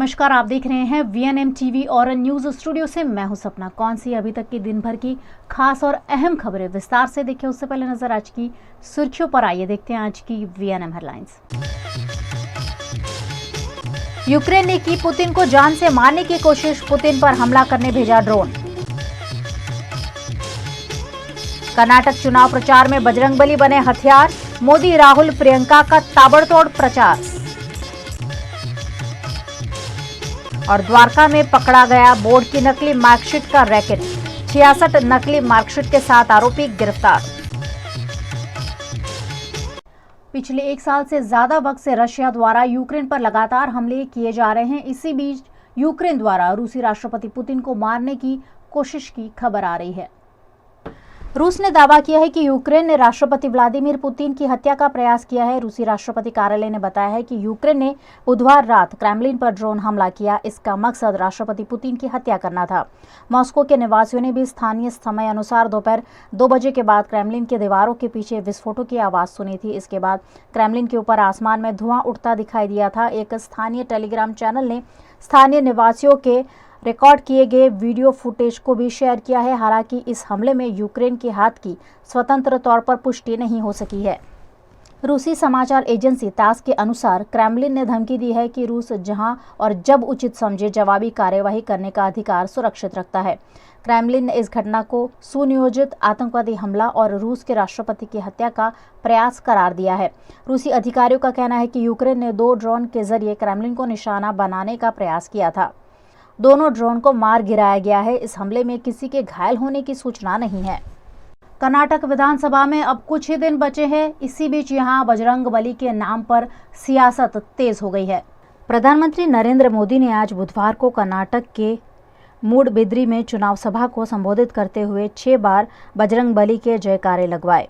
नमस्कार, आप देख रहे हैं VNM टीवी और न्यूज स्टूडियो से मैं हूं सपना। कौन सी अभी तक की दिन भर की खास और अहम खबरें विस्तार से देखें उससे पहले नजर आज की सुर्खियों पर। आइए देखते हैं आज की VNM हेडलाइंस। यूक्रेन ने की पुतिन को जान से मारने की कोशिश, पुतिन पर हमला करने भेजा ड्रोन। कर्नाटक चुनाव प्रचार में बजरंगबली बने हथियार, मोदी राहुल प्रियंका का ताबड़तोड़ प्रचार। और द्वारका में पकड़ा गया बोर्ड की नकली मार्कशीट का रैकेट, 66 नकली मार्कशीट के साथ आरोपी गिरफ्तार। पिछले एक साल से ज्यादा वक्त से रशिया द्वारा यूक्रेन पर लगातार हमले किए जा रहे हैं। इसी बीच यूक्रेन द्वारा रूसी राष्ट्रपति पुतिन को मारने की कोशिश की खबर आ रही है। रूस ने दावा किया है कि यूक्रेन ने राष्ट्रपति व्लादिमीर पुतिन की हत्या का प्रयास किया है। रूसी राष्ट्रपति कार्यालय ने बताया है कि यूक्रेन ने बुधवार रात क्रेमलिन पर ड्रोन हमला किया। इसका मकसद राष्ट्रपति पुतिन की हत्या करना था। मॉस्को के निवासियों ने भी स्थानीय समय अनुसार दोपहर 2 बजे के बाद क्रेमलिन के दीवारों के पीछे विस्फोटों की आवाज सुनी थी। इसके बाद क्रेमलिन के ऊपर आसमान में धुआं उठता दिखाई दिया था। एक स्थानीय टेलीग्राम चैनल ने स्थानीय निवासियों के रिकॉर्ड किए गए वीडियो फुटेज को भी शेयर किया है। हालांकि इस हमले में यूक्रेन के हाथ की स्वतंत्र तौर पर पुष्टि नहीं हो सकी है। रूसी समाचार एजेंसी तास के अनुसार क्रेमलिन ने धमकी दी है कि रूस जहां और जब उचित समझे जवाबी कार्यवाही करने का अधिकार सुरक्षित रखता है। क्रेमलिन ने इस घटना को सुनियोजित आतंकवादी हमला और रूस के राष्ट्रपति की हत्या का प्रयास करार दिया है। रूसी अधिकारियों का कहना है कि यूक्रेन ने 2 ड्रोन के जरिए क्रेमलिन को निशाना बनाने का प्रयास किया था। दोनों ड्रोन को मार गिराया गया है। इस हमले में किसी के घायल होने की सूचना नहीं है। कर्नाटक विधानसभा में अब कुछ ही दिन बचे हैं। इसी बीच यहां बजरंगबली के नाम पर सियासत तेज हो गई है। प्रधानमंत्री नरेंद्र मोदी ने आज बुधवार को कर्नाटक के मूडबिद्री में चुनाव सभा को संबोधित करते हुए 6 बार बजरंगबली के जयकारे लगवाए।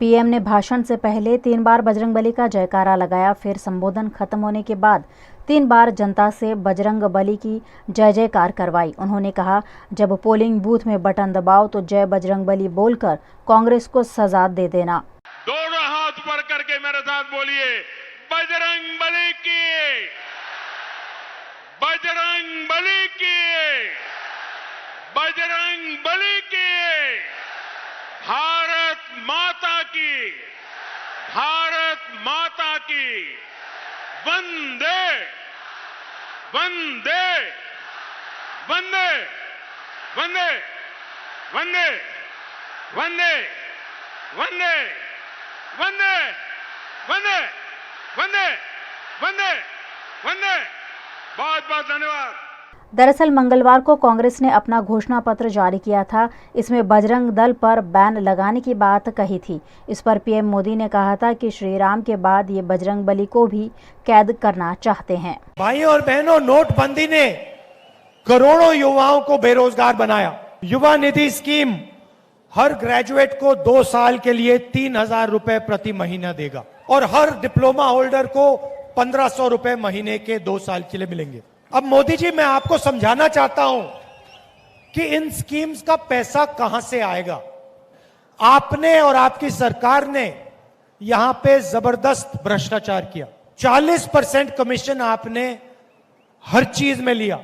पीएम ने भाषण से पहले 3 बार बजरंगबली का जयकारा लगाया। फिर संबोधन खत्म होने के बाद 3 बार जनता से बजरंगबली की जय जयकार करवाई। उन्होंने कहा, जब पोलिंग बूथ में बटन दबाओ तो जय बजरंगबली बोलकर कांग्रेस को सजा दे देना। दोनों हाथ ऊपर करके मेरे साथ बोलिए, बजरंगबली की, बजरंगबली की, बजरंगबली की, भारत माता की, भारत माता की, वंदे वंदे वंदे वंदे वंदे वंदे वंदे वंदे वंदे वंदे वंदे वंदे। बहुत बहुत धन्यवाद। दरअसल मंगलवार को कांग्रेस ने अपना घोषणा पत्र जारी किया था। इसमें बजरंग दल पर बैन लगाने की बात कही थी। इस पर पीएम मोदी ने कहा था कि श्री राम के बाद ये बजरंगबली को भी कैद करना चाहते हैं। भाइयों और बहनों, नोटबंदी ने करोड़ों युवाओं को बेरोजगार बनाया। युवा निधि स्कीम हर ग्रेजुएट को 2 साल के लिए 3,000 रुपए प्रति महीना देगा और हर डिप्लोमा होल्डर को 1,500 रुपए महीने के 2 साल के लिए मिलेंगे। अब मोदी जी, मैं आपको समझाना चाहता हूं कि इन स्कीम्स का पैसा कहां से आएगा। आपने और आपकी सरकार ने यहां पे जबरदस्त भ्रष्टाचार किया। 40% कमीशन आपने हर चीज में लिया।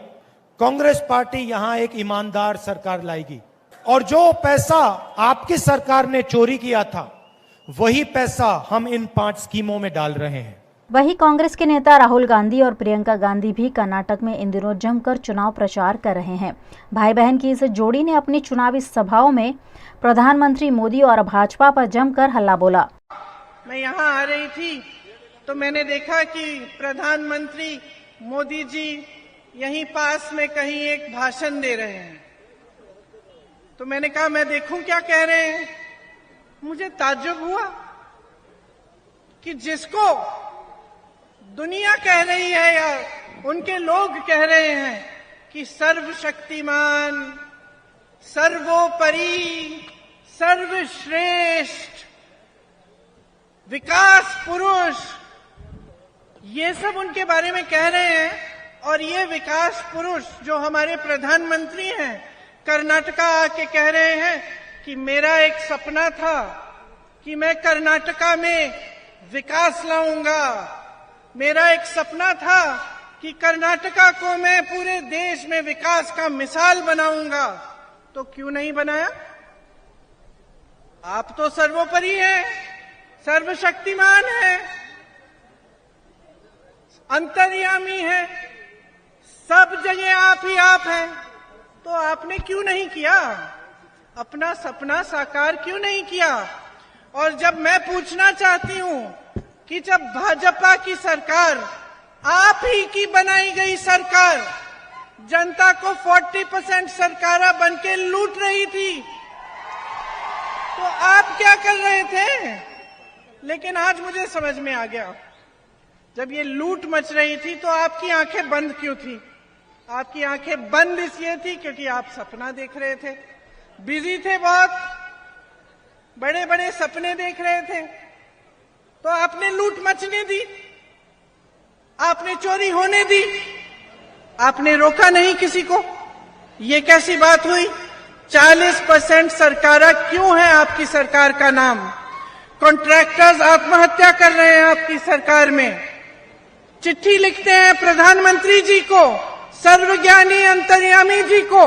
कांग्रेस पार्टी यहां एक ईमानदार सरकार लाएगी और जो पैसा आपकी सरकार ने चोरी किया था वही पैसा हम इन 5 स्कीमों में डाल रहे हैं। वहीं कांग्रेस के नेता राहुल गांधी और प्रियंका गांधी भी कर्नाटक में इन दिनों जमकर चुनाव प्रचार कर रहे हैं। भाई बहन की इस जोड़ी ने अपनी चुनावी सभाओं में प्रधानमंत्री मोदी और भाजपा पर जमकर हल्ला बोला। मैं यहाँ आ रही थी तो मैंने देखा कि प्रधानमंत्री मोदी जी यहीं पास में कहीं एक भाषण दे रहे हैं। तो मैंने कहा, मैं देखूं क्या कह रहे हैं। मुझे ताज्जुब हुआ कि जिसको दुनिया कह रही है या उनके लोग कह रहे हैं कि सर्वशक्तिमान, सर्वोपरि, सर्वश्रेष्ठ, विकास पुरुष, ये सब उनके बारे में कह रहे हैं। और ये विकास पुरुष जो हमारे प्रधानमंत्री हैं, कर्नाटका आके कह रहे हैं कि मेरा एक सपना था कि मैं कर्नाटका में विकास लाऊंगा। मेरा एक सपना था कि कर्नाटका को मैं पूरे देश में विकास का मिसाल बनाऊंगा, तो क्यों नहीं बनाया? आप तो सर्वोपरि हैं, सर्वशक्तिमान हैं, अंतर्यामी हैं, सब जगह आप ही आप हैं, तो आपने क्यों नहीं किया? अपना सपना साकार क्यों नहीं किया? और जब मैं पूछना चाहती हूं कि जब भाजपा की सरकार, आप ही की बनाई गई सरकार, जनता को 40% सरकारा बन के लूट रही थी, तो आप क्या कर रहे थे? लेकिन आज मुझे समझ में आ गया, जब ये लूट मच रही थी तो आपकी आंखें बंद क्यों थी? आपकी आंखें बंद इसलिए थी क्योंकि आप सपना देख रहे थे, बिजी थे, बहुत बड़े बड़े सपने देख रहे थे, तो आपने लूट मचने दी, आपने चोरी होने दी, आपने रोका नहीं किसी को। ये कैसी बात हुई? 40% सरकारा क्यों है आपकी सरकार का नाम? कॉन्ट्रैक्टर्स आत्महत्या कर रहे हैं आपकी सरकार में, चिट्ठी लिखते हैं प्रधानमंत्री जी को, सर्वज्ञानी अंतर्यामी जी को,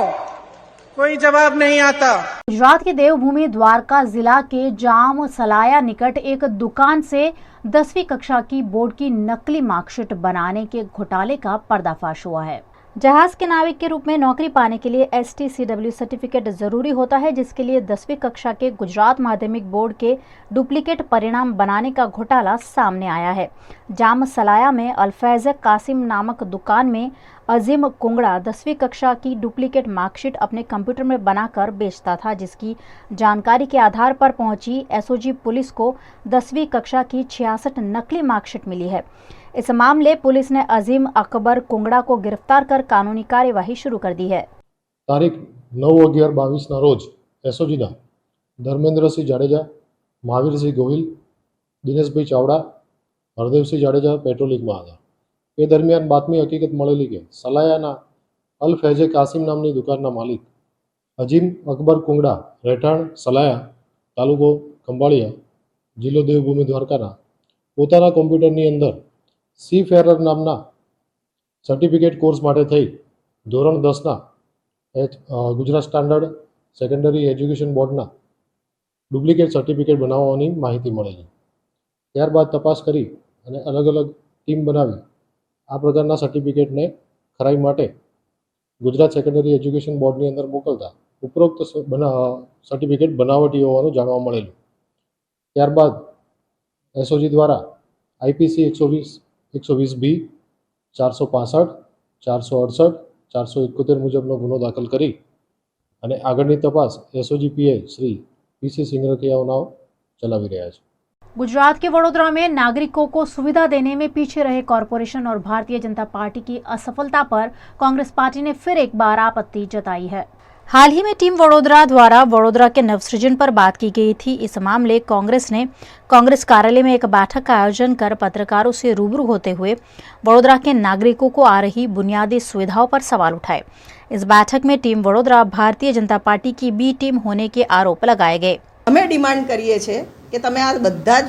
कोई जवाब नहीं आता। गुजरात के देवभूमि द्वारका जिला के जाम सलाया निकट एक दुकान से 10वीं कक्षा की बोर्ड की नकली मार्कशीट बनाने के घोटाले का पर्दाफाश हुआ है। जहाज के नाविक के रूप में नौकरी पाने के लिए STCW सर्टिफिकेट जरूरी होता है, जिसके लिए 10वीं कक्षा के गुजरात माध्यमिक बोर्ड के डुप्लीकेट परिणाम बनाने का घोटाला सामने आया है। जाम सलाया में अल्फैज कासिम नामक दुकान में अजीम कुंगड़ा 10वीं कक्षा की डुप्लीकेट मार्कशीट अपने कंप्यूटर में बनाकर बेचता था, जिसकी जानकारी के आधार पर पहुंची SOG पुलिस को 10वीं कक्षा की 66 नकली मार्कशीट मिली है। इस मामले पुलिस ने अजीम अकबर कुंगड़ा को गिरफ्तार कर कानूनी कार्यवाही शुरू कर दी है। तारीख 9/11/22 ના રોજ એસઓજીના ધર્મેન્દ્રસિંહ જાડેજા, મહાવીરસિંહ ગોહિલ, દિનેશભાઈ ચાવડા, હરદેવસિંહ જાડેજા પેટ્રોલિંગમાં હતા। એ દરમિયાન બાતમી હકીકત મળેલી કે સલાયાના અલ ફૈઝે કાસિમ નામની દુકાનના માલિક અજીમ અકબર કુંગડા, રહેઠાણ સલાયા, તાલુકો ખંભાળિયા, જિલ્લો દેવભૂમિ દ્વારકાના પોતાના કોમ્પ્યુટરની અંદર સીફેરર નામના સર્ટિફિકેટ કોર્સ માટે થઈ ધોરણ 10ના ગુજરાત સ્ટાન્ડર્ડ સેકન્ડરી એજ્યુકેશન બોર્ડના ડુપ્લિકેટ સર્ટિફિકેટ બનાવવાની માહિતી મળેલી। ત્યારબાદ તપાસ કરી અને અલગ અલગ ટીમ બનાવી આ પ્રકારના સર્ટિફિકેટને ખરાઈ માટે ગુજરાત સેકન્ડરી એજ્યુકેશન બોર્ડની અંદર મોકલતા ઉપરોક્ત સર્ટિફિકેટ બનાવટી હોવાનું જાણવા મળેલું। ત્યારબાદ એસઓજી દ્વારા IPC 120B, 465, 468, 471 મુજબનો ગુનો દાખલ કરી અને આગળની તપાસ SOG PI શ્રી PC સિંગરકિયાઓ ચલાવી રહ્યા છે। गुजरात के वडोदरा में नागरिकों को सुविधा देने में पीछे रहे कॉरपोरेशन और भारतीय जनता पार्टी की असफलता पर कांग्रेस पार्टी ने फिर एक बार आपत्ति जताई है। हाल ही में टीम वडोदरा द्वारा वडोदरा के नवसृजन पर बात की गई थी। इस मामले कांग्रेस ने कांग्रेस कार्यालय में एक बैठक का आयोजन कर पत्रकारों से रूबरू होते हुए वडोदरा के नागरिकों को आ रही बुनियादी सुविधाओं पर सवाल उठाए। इस बैठक में टीम वडोदरा भारतीय जनता पार्टी की B टीम होने के आरोप लगाए गए। અમે ડિમાન્ડ કરીએ છીએ કે તમે આ બધા જ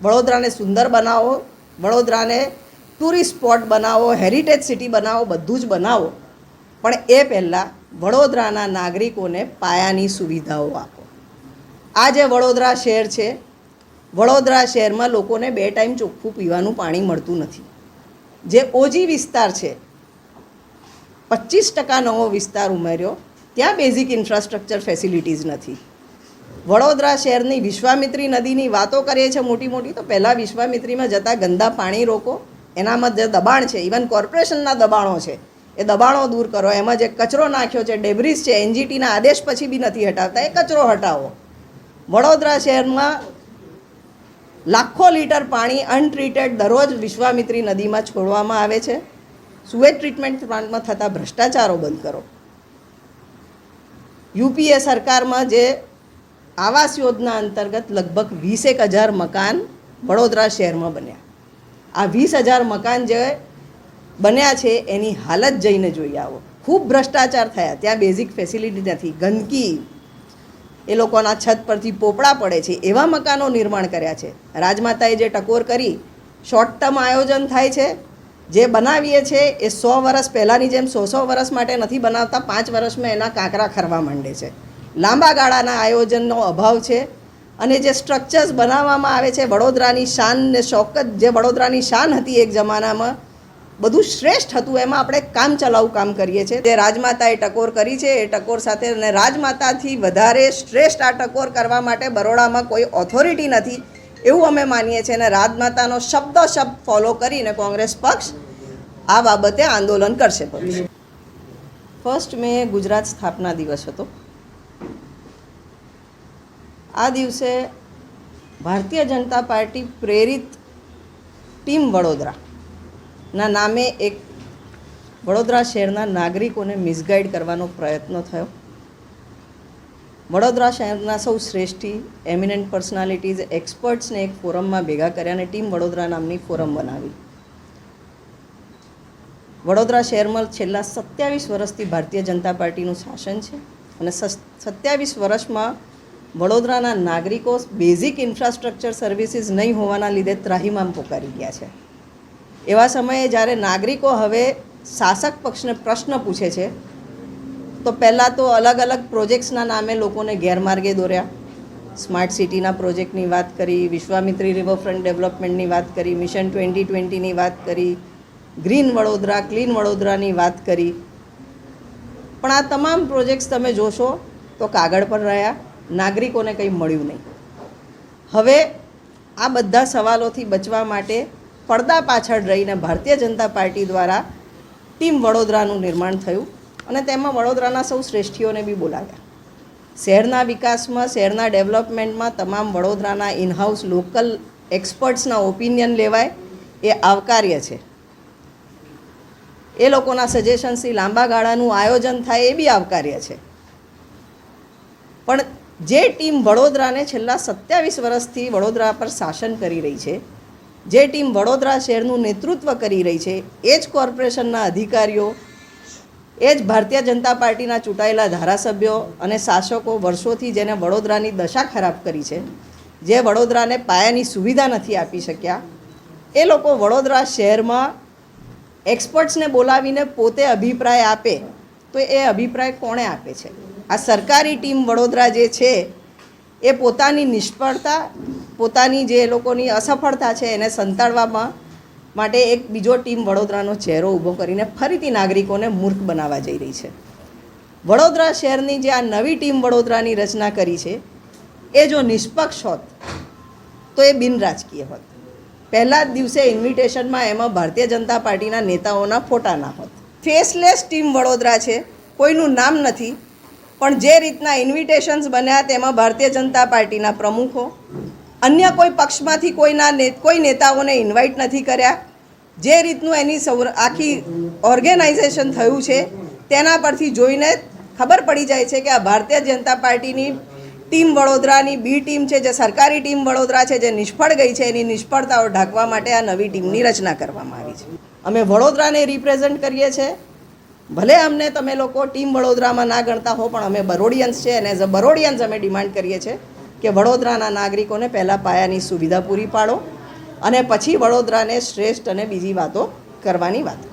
વડોદરાને સુંદર બનાવો, વડોદરાને ટુરિસ્ટ સ્પોટ બનાવો, હેરિટેજ સિટી બનાવો, બધું જ બનાવો, પણ એ પહેલાં વડોદરાના નાગરિકોને પાયાની સુવિધાઓ આપો। આ જે વડોદરા શહેર છે, વડોદરા શહેરમાં લોકોને 2 ટાઈમ ચોખ્ખું પીવાનું પાણી મળતું નથી। જે ઓજી વિસ્તાર છે, 25% નવો વિસ્તાર ઉમેર્યો, ત્યાં બેઝિક ઇન્ફ્રાસ્ટ્રક્ચર ફેસિલિટીઝ નથી। વડોદરા શહેરની વિશ્વામિત્રી નદીની વાતો કરીએ છીએ મોટી મોટી, તો પહેલાં વિશ્વામિત્રીમાં જતા ગંદા પાણી રોકો, એનામાં જે દબાણ છે, ઇવન કોર્પોરેશનના દબાણો છે, એ દબાણો દૂર કરો। એમાં જે કચરો નાખ્યો છે, ડેબ્રિસ છે, NGTના આદેશ પછી બી નથી હટાવતા, એ કચરો હટાવો। વડોદરા શહેરમાં લાખો લીટર પાણી અનટ્રીટેડ દરરોજ વિશ્વામિત્રી નદીમાં છોડવામાં આવે છે। સુએજ ટ્રીટમેન્ટ પ્લાન્ટમાં થતા ભ્રષ્ટાચારો બંધ કરો। UPA સરકારમાં જે આવાસ યોજના અંતર્ગત લગભગ 20,000 મકાન વડોદરા શહેરમાં બન્યા। આ 20,000 મકાન જે બન્યા છે એની હાલત જઈને જોઈ આવો। ખૂબ ભ્રષ્ટાચાર થયા, ત્યાં બેઝિક ફેસિલિટી નથી, ગંદકી, એ લોકોના છત પરથી પોપડા પડે છે, એવા મકાનો નિર્માણ કર્યા છે। રાજમાતાએ જે ટકોર કરી, શોર્ટ ટર્મ આયોજન થાય છે, જે બનાવીએ છીએ એ 100 વર્ષ પહેલાંની જેમ 100 વર્ષ માટે નથી બનાવતા, 5 વર્ષમાં એના કાંકરા ખરવા માંડે છે. લાંબા ગાળાના આયોજનનો અભાવ છે. અને જે સ્ટ્રક્ચર્સ બનાવવામાં આવે છે, વડોદરાની શાન ને શૌકત, જે વડોદરાની શાન હતી એક જમાનામાં, બધું શ્રેષ્ઠ હતું, એમાં આપણે કામ ચલાઉ કામ કરીએ છીએ. જે રાજમાતાએ ટકોર કરી છે એ ટકોર સાથે, અને રાજમાતાથી વધારે શ્રેષ્ઠ આ ટકોર કરવા માટે બરોડામાં કોઈ ઓથોરિટી નથી એવું અમે માનીએ છીએ. અને રાજમાતાનો શબ્દ ફોલો કરીને કોંગ્રેસ પક્ષ આ બાબતે આંદોલન કરશે. ફર્સ્ટ મે ગુજરાત સ્થાપના દિવસ હતો. આ દિવસે ભારતીય જનતા પાર્ટી પ્રેરિત ટીમ વડોદરાના નામે એક વડોદરા શહેરના નાગરિકોને મિસગાઈડ કરવાનો પ્રયત્ન થયો. વડોદરા શહેરના સૌ શ્રેષ્ઠી એમિનન્ટ પર્સનાલિટીઝ, એક્સપર્ટ્સને એક ફોરમમાં ભેગા કર્યા અને ટીમ વડોદરા નામની ફોરમ બનાવી. વડોદરા શહેરમાં છેલ્લા 27 વર્ષથી ભારતીય જનતા પાર્ટીનું શાસન છે અને 27 વર્ષમાં વડોદરાના નાગરિકો બેઝિક ઇન્ફ્રાસ્ટ્રક્ચર સર્વિસીસ નહીં હોવાના લીધે ત્રાહિમામ પોકારી ગયા છે. એવા સમયે જ્યારે નાગરિકો હવે શાસક પક્ષને પ્રશ્ન પૂછે છે તો પહેલાં તો અલગ અલગ પ્રોજેક્ટ્સના નામે લોકોને ગેરમાર્ગે દોર્યા. સ્માર્ટ સિટીના પ્રોજેક્ટની વાત કરી, વિશ્વામિત્રી રિવરફ્રન્ટ ડેવલપમેન્ટની વાત કરી, મિશન 2020ની વાત કરી, ગ્રીન વડોદરા, ક્લીન વડોદરાની વાત કરી. પણ આ તમામ પ્રોજેક્ટ્સ તમે જોશો તો કાગળ પર રહ્યા, નાગરિકોને કંઈ મળ્યું નહીં. હવે આ બધા સવાલોથી બચવા માટે પડદા પાછળ રહીને ભારતીય જનતા પાર્ટી દ્વારા ટીમ વડોદરાનું નિર્માણ થયું અને તેમાં વડોદરાના સૌ શ્રેષ્ઠીઓને બી બોલાવ્યા. શહેરના વિકાસમાં, શહેરના ડેવલપમેન્ટમાં તમામ વડોદરાના ઇનહાઉસ લોકલ એક્સપર્ટ્સના ઓપિનિયન લેવાય એ આવકાર્ય છે. એ લોકોના સજેશન્સથી લાંબા ગાળાનું આયોજન થાય એ બી આવકાર્ય છે. પણ જે ટીમ વડોદરાને છેલ્લા 27 વર્ષથી વડોદરા પર શાસન કરી રહી છે, જે ટીમ વડોદરા શહેરનું નેતૃત્વ કરી રહી છે, એ જ કોર્પોરેશનના અધિકારીઓ, એ જ ભારતીય જનતા પાર્ટીના ચૂંટાયેલા ધારાસભ્યો અને શાસકો વર્ષોથી જેને વડોદરાની દશા ખરાબ કરી છે, જે વડોદરાને પાયાની સુવિધા નથી આપી શક્યા, એ લોકો વડોદરા શહેરમાં એક્સપર્ટ્સને બોલાવીને પોતે અભિપ્રાય આપે તો એ અભિપ્રાય કોણે આપે છે? આ સરકારી ટીમ વડોદરા જે છે એ પોતાની નિષ્ફળતા, પોતાની જે લોકોની અસફળતા છે એને સંતાડવામાં માટે એક બીજો ટીમ વડોદરાનો ચહેરો ઊભો કરીને ફરીથી નાગરિકોને મૂર્ખ બનાવવા જઈ રહી છે. વડોદરા શહેરની જે આ નવી ટીમ વડોદરાની રચના કરી છે એ જો નિષ્પક્ષ હોત તો એ બિનરાજકીય હોત. પહેલા જ દિવસે ઇન્વિટેશનમાં એમાં ભારતીય જનતા પાર્ટીના નેતાઓના ફોટા ના હોત. ફેસલેસ ટીમ વડોદરા છે, કોઈનું નામ નથી, પણ જે રીતના ઇન્વિટેશન્સ બન્યા તેમાં ભારતીય જનતા પાર્ટીના પ્રમુખો, અન્ય કોઈ પક્ષમાંથી કોઈ નેતાઓને ઇન્વાઇટ નથી કર્યા. જે રીતનું એની આખી ઓર્ગેનાઇઝેશન થયું છે તેના પરથી જોઈને ખબર પડી જાય છે કે આ ભારતીય જનતા પાર્ટીની ટીમ વડોદરાની બી ટીમ છે, જે સરકારી ટીમ વડોદરા છે, જે નિષ્ફળ ગઈ છે, એની નિષ્ફળતાઓ ઢાંકવા માટે આ નવી ટીમની રચના કરવામાં આવી છે. અમે વડોદરાને રિપ્રેઝન્ટ કરીએ છીએ. ભલે અમને તમે લોકો ટીમ વડોદરામાં ના ગણતા હો, પણ અમે બરોડિયન્સ છે અને એઝ અ બરોડિયન્સ અમે ડિમાન્ડ કરીએ છીએ કે વડોદરાના નાગરિકોને પહેલાં પાયાની સુવિધા પૂરી પાડો અને પછી વડોદરાને શ્રેષ્ઠ અને બીજી વાતો કરવાની વાત કરો.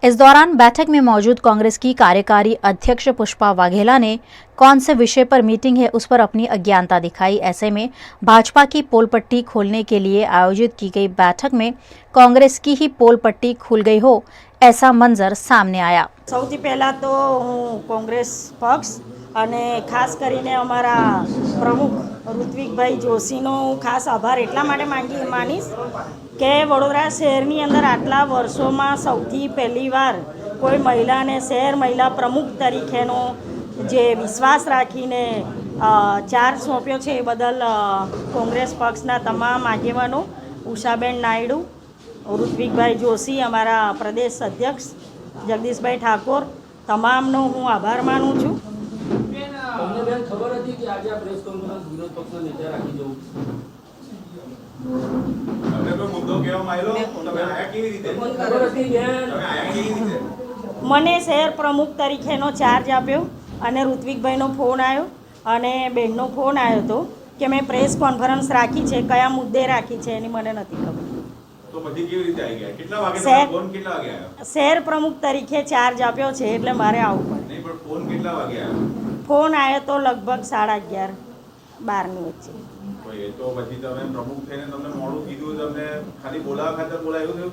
इस दौरान बैठक में मौजूद कांग्रेस की कार्यकारी अध्यक्ष पुष्पा वाघेला ने कौन से विषय पर मीटिंग है उस पर अपनी अज्ञानता दिखाई. ऐसे में भाजपा की पोल पट्टी खोलने के लिए आयोजित की गई बैठक में कांग्रेस की ही पोल पट्टी खुल गई हो ऐसा मंजर सामने आया. સૌથી પહેલાં તો હું કોંગ્રેસ પક્ષ અને ખાસ કરીને અમારા પ્રમુખ ઋત્વિકભાઈ જોશીનો ખાસ આભાર એટલા માટે માનીશ કે વડોદરા શહેરની અંદર આટલા વર્ષોમાં સૌથી પહેલીવાર કોઈ મહિલાને શહેર મહિલા પ્રમુખ તરીકેનો જે વિશ્વાસ રાખીને ચાર્જ સોંપ્યો છે એ બદલ કોંગ્રેસ પક્ષના તમામ આગેવાનો, ઉષાબેન નાયડુ, ઋત્વિકભાઈ જોશી, અમારા પ્રદેશ અધ્યક્ષ જગદીશભાઈ ઠાકોર, તમામનો હું આભાર માનું છું. મને શહેર પ્રમુખ તરીકેનો ચાર્જ આપ્યો અને ઋત્વિકભાઈનો ફોન આવ્યો અને બહેનનો ફોન આવ્યો હતો કે મેં પ્રેસ કોન્ફરન્સ રાખી છે, કયા મુદ્દે રાખી છે એની મને નથી ખબર. તો તો પછી કેવી રીતે આવી ગયા? કેટલા વાગે સાહેબ. તમારો ફોન કેટલા વાગે આવ્યો? શહેર પ્રમુખ તરીકે ચાર્જ આપ્યો છે એટલે મારે આવવું પડે. નહીં પણ ફોન કેટલા વાગે આવ્યો? ફોન આવ્યો તો લગભગ 11:30 12ની વચ્ચે. તો એ તો પછી તમે પ્રમુખ થઈને તમને મોડું કીધું, તમને ખાલી બોલાવવા ખાતર બોલાવ્યું થયું?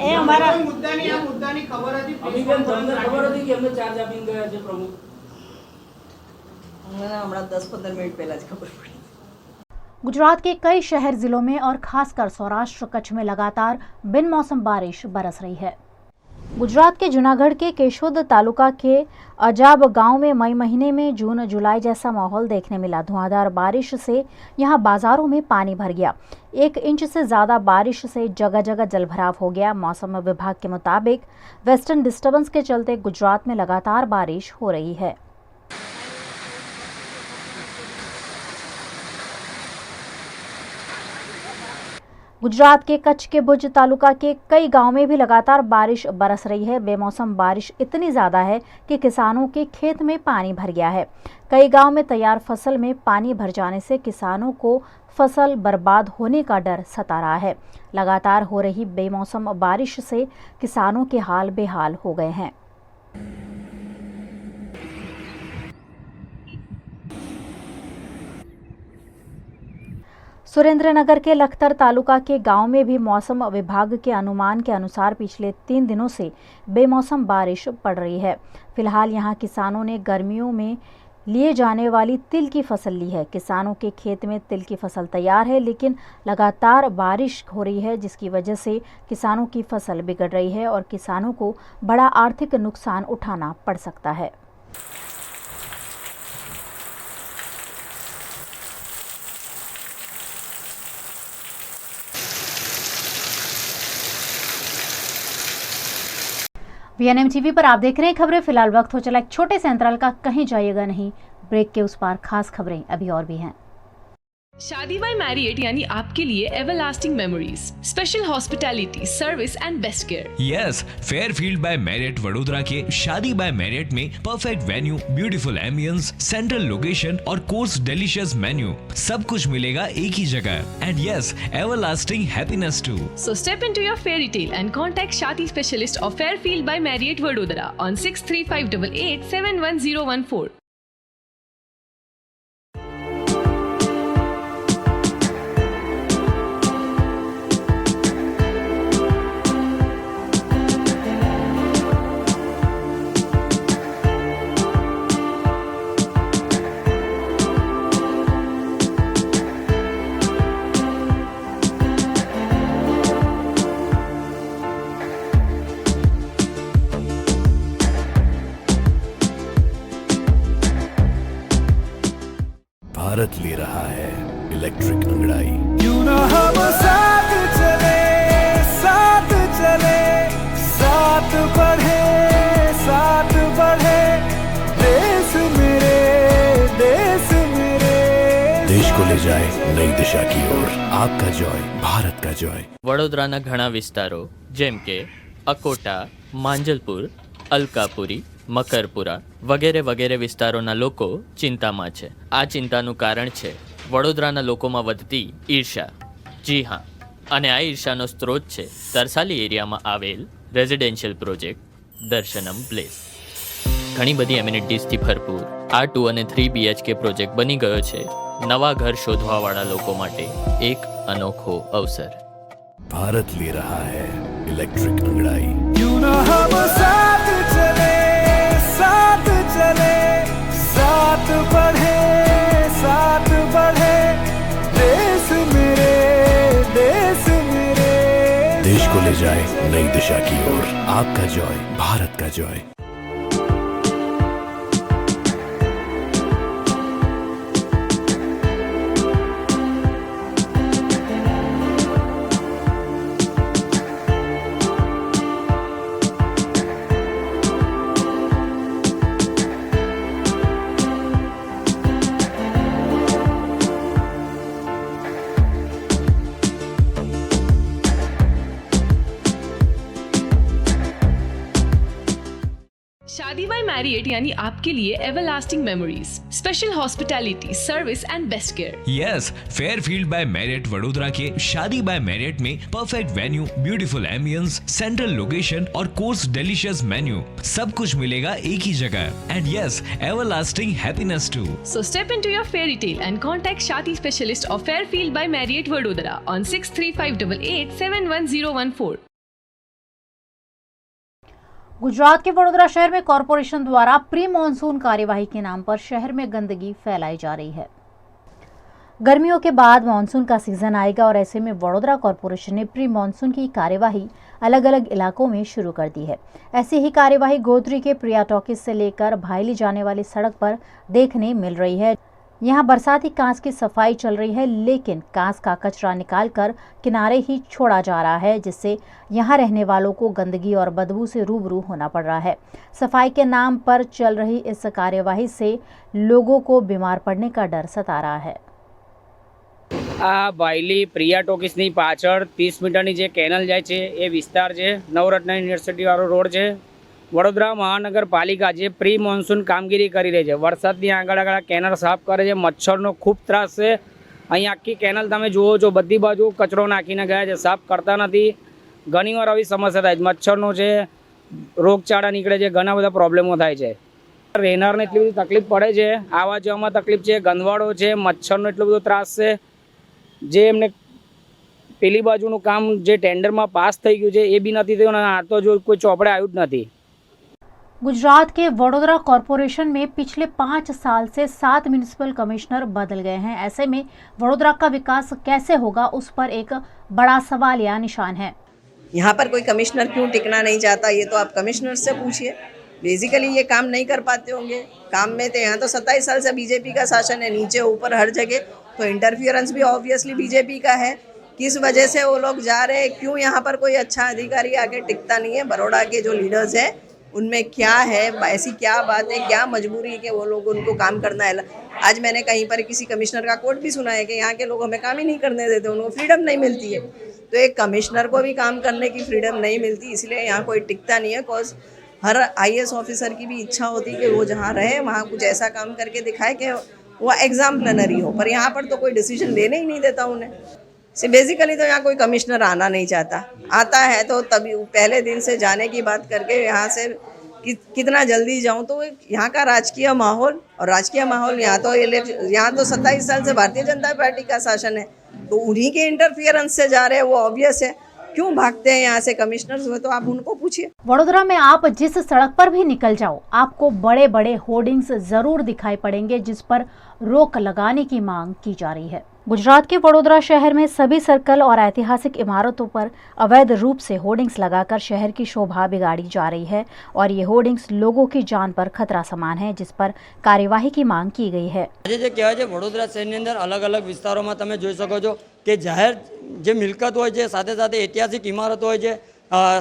એ અમારા મુદ્દાની ખબર હતી અમીબેન, તમને ખબર હતી કે એમને ચાર્જ આપીને ગયા છે પ્રમુખ? મને હમણાં 10-15 મિનિટ પહેલાં જ ખબર પડી. गुजरात के कई शहर जिलों में और खासकर सौराष्ट्र कच्छ में लगातार बिन मौसम बारिश बरस रही है। गुजरात के जूनागढ़ के केशोद तालुका के अजाब गांव में मई महीने में जून जुलाई जैसा माहौल देखने मिला। धुआंधार बारिश से यहां बाजारों में पानी भर गया। 1 इंच से ज़्यादा बारिश से जगह जगह जलभराव हो गया। मौसम विभाग के मुताबिक वेस्टर्न डिस्टर्बेंस के चलते गुजरात में लगातार बारिश हो रही है। गुजरात के कच्छ के भुज तालुका के कई गांव में भी लगातार बारिश बरस रही है। बेमौसम बारिश इतनी ज़्यादा है कि किसानों के खेत में पानी भर गया है। कई गांव में तैयार फसल में पानी भर जाने से किसानों को फसल बर्बाद होने का डर सता रहा है। लगातार हो रही बेमौसम बारिश से किसानों के हाल बेहाल हो गए हैं। सुरेंद्रनगर के लखतर तालुका के गांव में भी मौसम विभाग के अनुमान के अनुसार पिछले 3 दिनों से बेमौसम बारिश पड़ रही है। फिलहाल यहां किसानों ने गर्मियों में लिए जाने वाली तिल की फसल ली है। किसानों के खेत में तिल की फसल तैयार है, लेकिन लगातार बारिश हो रही है जिसकी वजह से किसानों की फसल बिगड़ रही है और किसानों को बड़ा आर्थिक नुकसान उठाना पड़ सकता है। वीएनएम टीवी पर आप देख रहे हैं खबरें। फिलहाल वक्त हो चला एक छोटे से अंतराल का, कहीं जाइएगा नहीं। ब्रेक के उस पार खास खबरें अभी और भी हैं। शादी बाय मैरिएट यानी आपके लिए everlasting memories, special hospitality, service and best care. Yes, Fairfield by Marriott Vadodara के शादी बाय मैरियट में perfect venue, beautiful ambience, central location और कोर्स डिलीशियस मेन्यू, सब कुछ मिलेगा एक ही जगह। And yes, everlasting happiness too. So step into your fairy tale and contact Shadi specialist of Fairfield by Marriott Vadodara on 63588 71014. Bharat ले रहा है इलेक्ट्रिक अंगड़ाई। क्यों ना हम साथ चले, साथ चले, साथ बढ़े, साथ बढ़े, देश मेरे, देश मेरे। देश को ले जाए नई दिशा की ओर। आपका जॉय, भारत का जॉय। વડોદરાના ઘણા વિસ્તારો જેમ કે અકોટા, માંજલપુર, અલકાપુરી, મકરપુરા વગેરે વગેરે વિસ્તારોના લોકો ચિંતામાં છે। આ ચિંતાનું કારણ છે વડોદરાના લોકોમાં વધતી ઈર્ષા। જી હા, અને આ ઈર્ષાનો સ્ત્રોત છે તરસાલી એરિયામાં આવેલ રેઝિડેન્શિયલ પ્રોજેક્ટ દર્શનમ પ્લેસ। ઘણી બધી એમિનિટીઝથી ભરપૂર આ 2 અને 3 BHK પ્રોજેક્ટ બની ગયો છે નવા ઘર શોધવાવાળા લોકો માટે એક અનોખો અવસર। भारत ले रहा है इलेक्ट्रिक अंगड़ाई। क्यों ना हम साथ चले, साथ चले, साथ बढ़े, साथ बढ़े, देश मेरे, देश मेरे। देश को ले जाए नई दिशा की ओर। आपका जॉय, भारत का जॉय। मैरिएट यानी आपके लिए everlasting memories, special hospitality, service and best care. Yes, Fairfield by Marriott Vadodara के शादी बाय मैरियट में perfect venue, beautiful ambience, central location और कोर्स डिलीशियस मेन्यू, सब कुछ मिलेगा एक ही जगह। And yes, everlasting happiness too. So step into your fairy tale and contact Shadi Specialist of Fairfield by Marriott Vadodara on 6358 71014. Gujarat के वडोदरा शहर में कॉरपोरेशन द्वारा प्री मॉनसून कार्यवाही के नाम पर शहर में गंदगी फैलाई जा रही है। गर्मियों के बाद मानसून का सीजन आएगा और ऐसे में वडोदरा कॉरपोरेशन ने प्री मानसून की कार्यवाही अलग अलग इलाकों में शुरू कर दी है। ऐसी ही कार्यवाही गोत्री के प्रिया टॉकीज से लेकर भाईली जाने वाली सड़क पर देखने मिल रही है। यहाँ बरसाती कांच की सफाई चल रही है, लेकिन कांच का कचरा निकालकर किनारे ही छोड़ा जा रहा है, जिससे यहाँ रहने वालों को गंदगी और बदबू से रूबरू होना पड़ रहा है। सफाई के नाम पर चल रही इस कार्यवाही से लोगों को बीमार पड़ने का डर सता रहा है। આ ભાઈલી પ્રિયા ટોકીસની પાછળ 30 મીટરની જે કેનલ જાય છે એ વિસ્તાર છે નવરત્ન યુનિવર્સિટીવાળો રોડ છે। વડોદરા મહાનગરપાલિકા જે પ્રી મોન્સૂન કામગીરી કરી રહી છે, વરસાદની આગળ કેનલ સાફ કરે છે, મચ્છરનો ખૂબ ત્રાસ છે। અહીં આખી કેનલ તમે જુઓ છો, બધી બાજુ કચરો નાખીને ગયા છે, સાફ કરતા નથી। ઘણીવાર આવી સમસ્યા થાય છે, મચ્છરનો છે, રોગચાળા નીકળે છે, ઘણા બધા પ્રોબ્લેમો થાય છે। રહેનારને એટલી બધી તકલીફ પડે છે, આવા જવામાં તકલીફ છે, ગંદવાડો છે, મચ્છરનો એટલો બધો ત્રાસ છે। જે એમને પેલી બાજુનું કામ જે ટેન્ડરમાં પાસ થઈ ગયું છે એ બી નથી થયું અને આ તો જો કોઈ ચોપડે આવ્યું જ નથી। गुजरात के वडोदरा कॉरपोरेशन में पिछले 5 साल से 7 म्युनिसिपल कमिश्नर बदल गए हैं। ऐसे में वडोदरा का विकास कैसे होगा, उस पर एक बड़ा सवाल या निशान है। यहाँ पर कोई कमिश्नर क्यों टिकना नहीं चाहता, ये तो आप कमिश्नर से पूछिए। बेसिकली ये काम नहीं कर पाते होंगे। काम में तो यहाँ तो 27 साल से बीजेपी का शासन है, नीचे ऊपर हर जगह, तो इंटरफियरेंस भी ऑब्वियसली बीजेपी का है। किस वजह से वो लोग जा रहे हैं, क्यों यहाँ पर कोई अच्छा अधिकारी आके टिकता नहीं है। बड़ौदा के जो लीडर्स हैं उनमें क्या है, ऐसी क्या बात है, क्या मजबूरी है कि वो लोग उनको काम करना है। आज मैंने कहीं पर किसी कमिश्नर का कोट भी सुना है कि यहाँ के लोग हमें काम ही नहीं करने देते, उनको फ्रीडम नहीं मिलती है। तो एक कमिश्नर को भी काम करने की फ्रीडम नहीं मिलती, इसलिए यहाँ कोई टिकता नहीं है। कॉज हर IAS ऑफिसर की भी इच्छा होती है कि वो जहाँ रहे वहाँ कुछ ऐसा काम करके दिखाए कि वो एग्जाम्पलनरी हो, पर यहाँ पर तो कोई डिसीजन लेने ही नहीं देता उन्हें। बेसिकली तो यहाँ कोई कमिश्नर आना नहीं चाहता, आता है तो तभी पहले दिन से जाने की बात करके यहाँ से कितना जल्दी जाऊँ। तो यहाँ का राजकीय माहौल और राजकीय माहौल यहाँ तो 27 साल से भारतीय जनता पार्टी का शासन है, तो उन्हीं के इंटरफियरेंस से जा रहे हैं, वो ऑब्वियस है। क्यों भागते हैं यहाँ से कमिश्नर्स हुए, तो आप उनको पूछिए। वडोदरा में आप जिस सड़क पर भी निकल जाओ, आपको बड़े बड़े होर्डिंग्स जरूर दिखाई पड़ेंगे, जिस पर रोक लगाने की मांग की जा रही है। गुजरात के वडोदरा शहर में सभी सर्कल और ऐतिहासिक इमारतों पर अवैध रूप से होर्डिंग्स लगाकर शहर की शोभा बिगाड़ी जा रही है और ये होर्डिंग्स लोगों की जान पर खतरा समान है, जिस पर कार्यवाही की मांग की गई है। આજે જે કહેવાય છે વડોદરા શહેરની અંદર અલગ અલગ વિસ્તારોમાં તમે જોઈ શકો છો કે જાહેર જે મિલકત હોય છે, સાથે સાથે ઐતિહાસિક ઇમારતો હોય છે,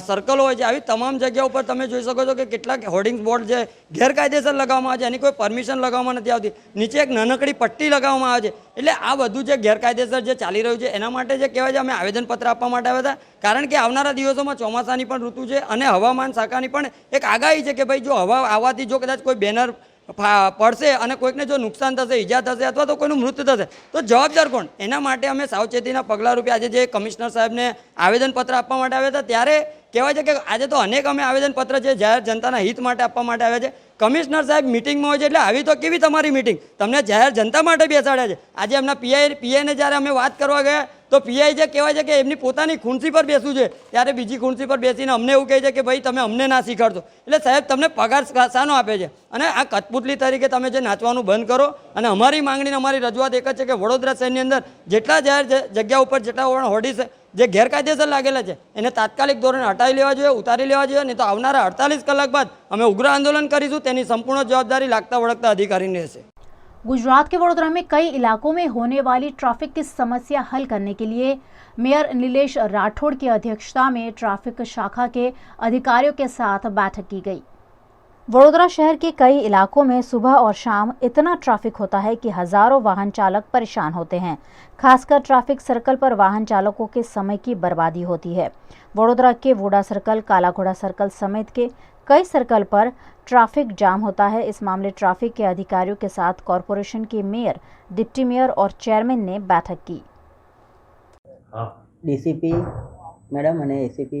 સર્કલ હોય છે, આવી તમામ જગ્યાઓ પર તમે જોઈ શકો છો કે કેટલાક હોર્ડિંગ્સ બોર્ડ છે ગેરકાયદેસર લગાવવામાં આવે છે, એની કોઈ પરમિશન લગાવવામાં નથી આવતી, નીચે એક નાનકડી પટ્ટી લગાવવામાં આવે છે। એટલે આ બધું જે ગેરકાયદેસર જે ચાલી રહ્યું છે એના માટે જે કહેવાય છે અમે આવેદનપત્ર આપવા માટે આવ્યા હતા, કારણ કે આવનારા દિવસોમાં ચોમાસાની પણ ઋતુ છે અને હવામાન શાખાની પણ એક આગાહી છે કે ભાઈ જો હવા આવવાથી જો કદાચ કોઈ બેનર પડશે અને કોઈકને જો નુકસાન થશે, ઈજા થશે અથવા તો કોઈનું મૃત્યુ થશે તો જવાબદાર કોણ? એના માટે અમે સાવચેતીના પગલાં રૂપે આજે જે કમિશનર સાહેબને આવેદનપત્ર આપવા માટે આવ્યા હતા, ત્યારે કહેવાય છે કે આજે તો અનેક અમે આવેદનપત્ર છે જાહેર જનતાના હિત માટે આપવા માટે આવ્યા છે। કમિશનર સાહેબ મિટિંગમાં હોય છે, એટલે આવી તો કેવી તમારી મિટિંગ, તમને જાહેર જનતા માટે બેસાડ્યા છે। આજે એમના પીઆઈને જ્યારે અમે વાત કરવા ગયા તો પીઆઈ જે કહેવાય છે કે એમની પોતાની ખુરશી પર બેસવું છે, ત્યારે બીજી ખુરશી પર બેસીને અમને એવું કહે છે કે ભાઈ તમે અમને ના શીખવાડશો। એટલે સાહેબ તમને પગાર શાનો આપે છે? અને આ કઠપુતલી તરીકે તમે જે નાચવાનું બંધ કરો। અને અમારી માંગણી, અમારી રજૂઆત એક જ છે કે વડોદરા શહેરની અંદર જેટલા જાહેર જગ્યા ઉપર જેટલા હોર્ડિંગ્સ જે ગેરકાયદેસર લાગેલા છે એને તાત્કાલિક ધોરણે હટાવી લેવા જોઈએ, ઉતારી લેવા જોઈએ, નહીં તો આવનારા 48 કલાક બાદ અમે ઉગ્ર આંદોलन કરીશું। તેની સંપૂर्ण જવાબદારી લાગતા વળગતા अधिकारीની રહેશે। गुजरात के वडोदरा में कई इलाकों में होने वाली ट्रैफिक की समस्या हल करने के लिए मेयर नीलेश राठौड़ की अध्यक्षता में ट्रैफिक शाखा के अधिकारियों के साथ बैठक की गई। वडोदरा शहर के कई इलाकों में सुबह और शाम इतना ट्रैफिक होता है कि हजारों वाहन चालक परेशान होते हैं। खासकर ट्रैफिक सर्कल पर वाहन चालकों के समय की बर्बादी होती है। वडोदरा के वोडा सर्कल, काला घोड़ा सर्कल समेत के कई सर्कल पर ट्रैफिक जाम होता है। इस मामले ट्रैफिक के अधिकारियों के साथ कॉरपोरेशन के मेयर, डिप्टी मेयर और चेयरमैन ने बैठक की। ડીસીપી મેડમ અને એસીપી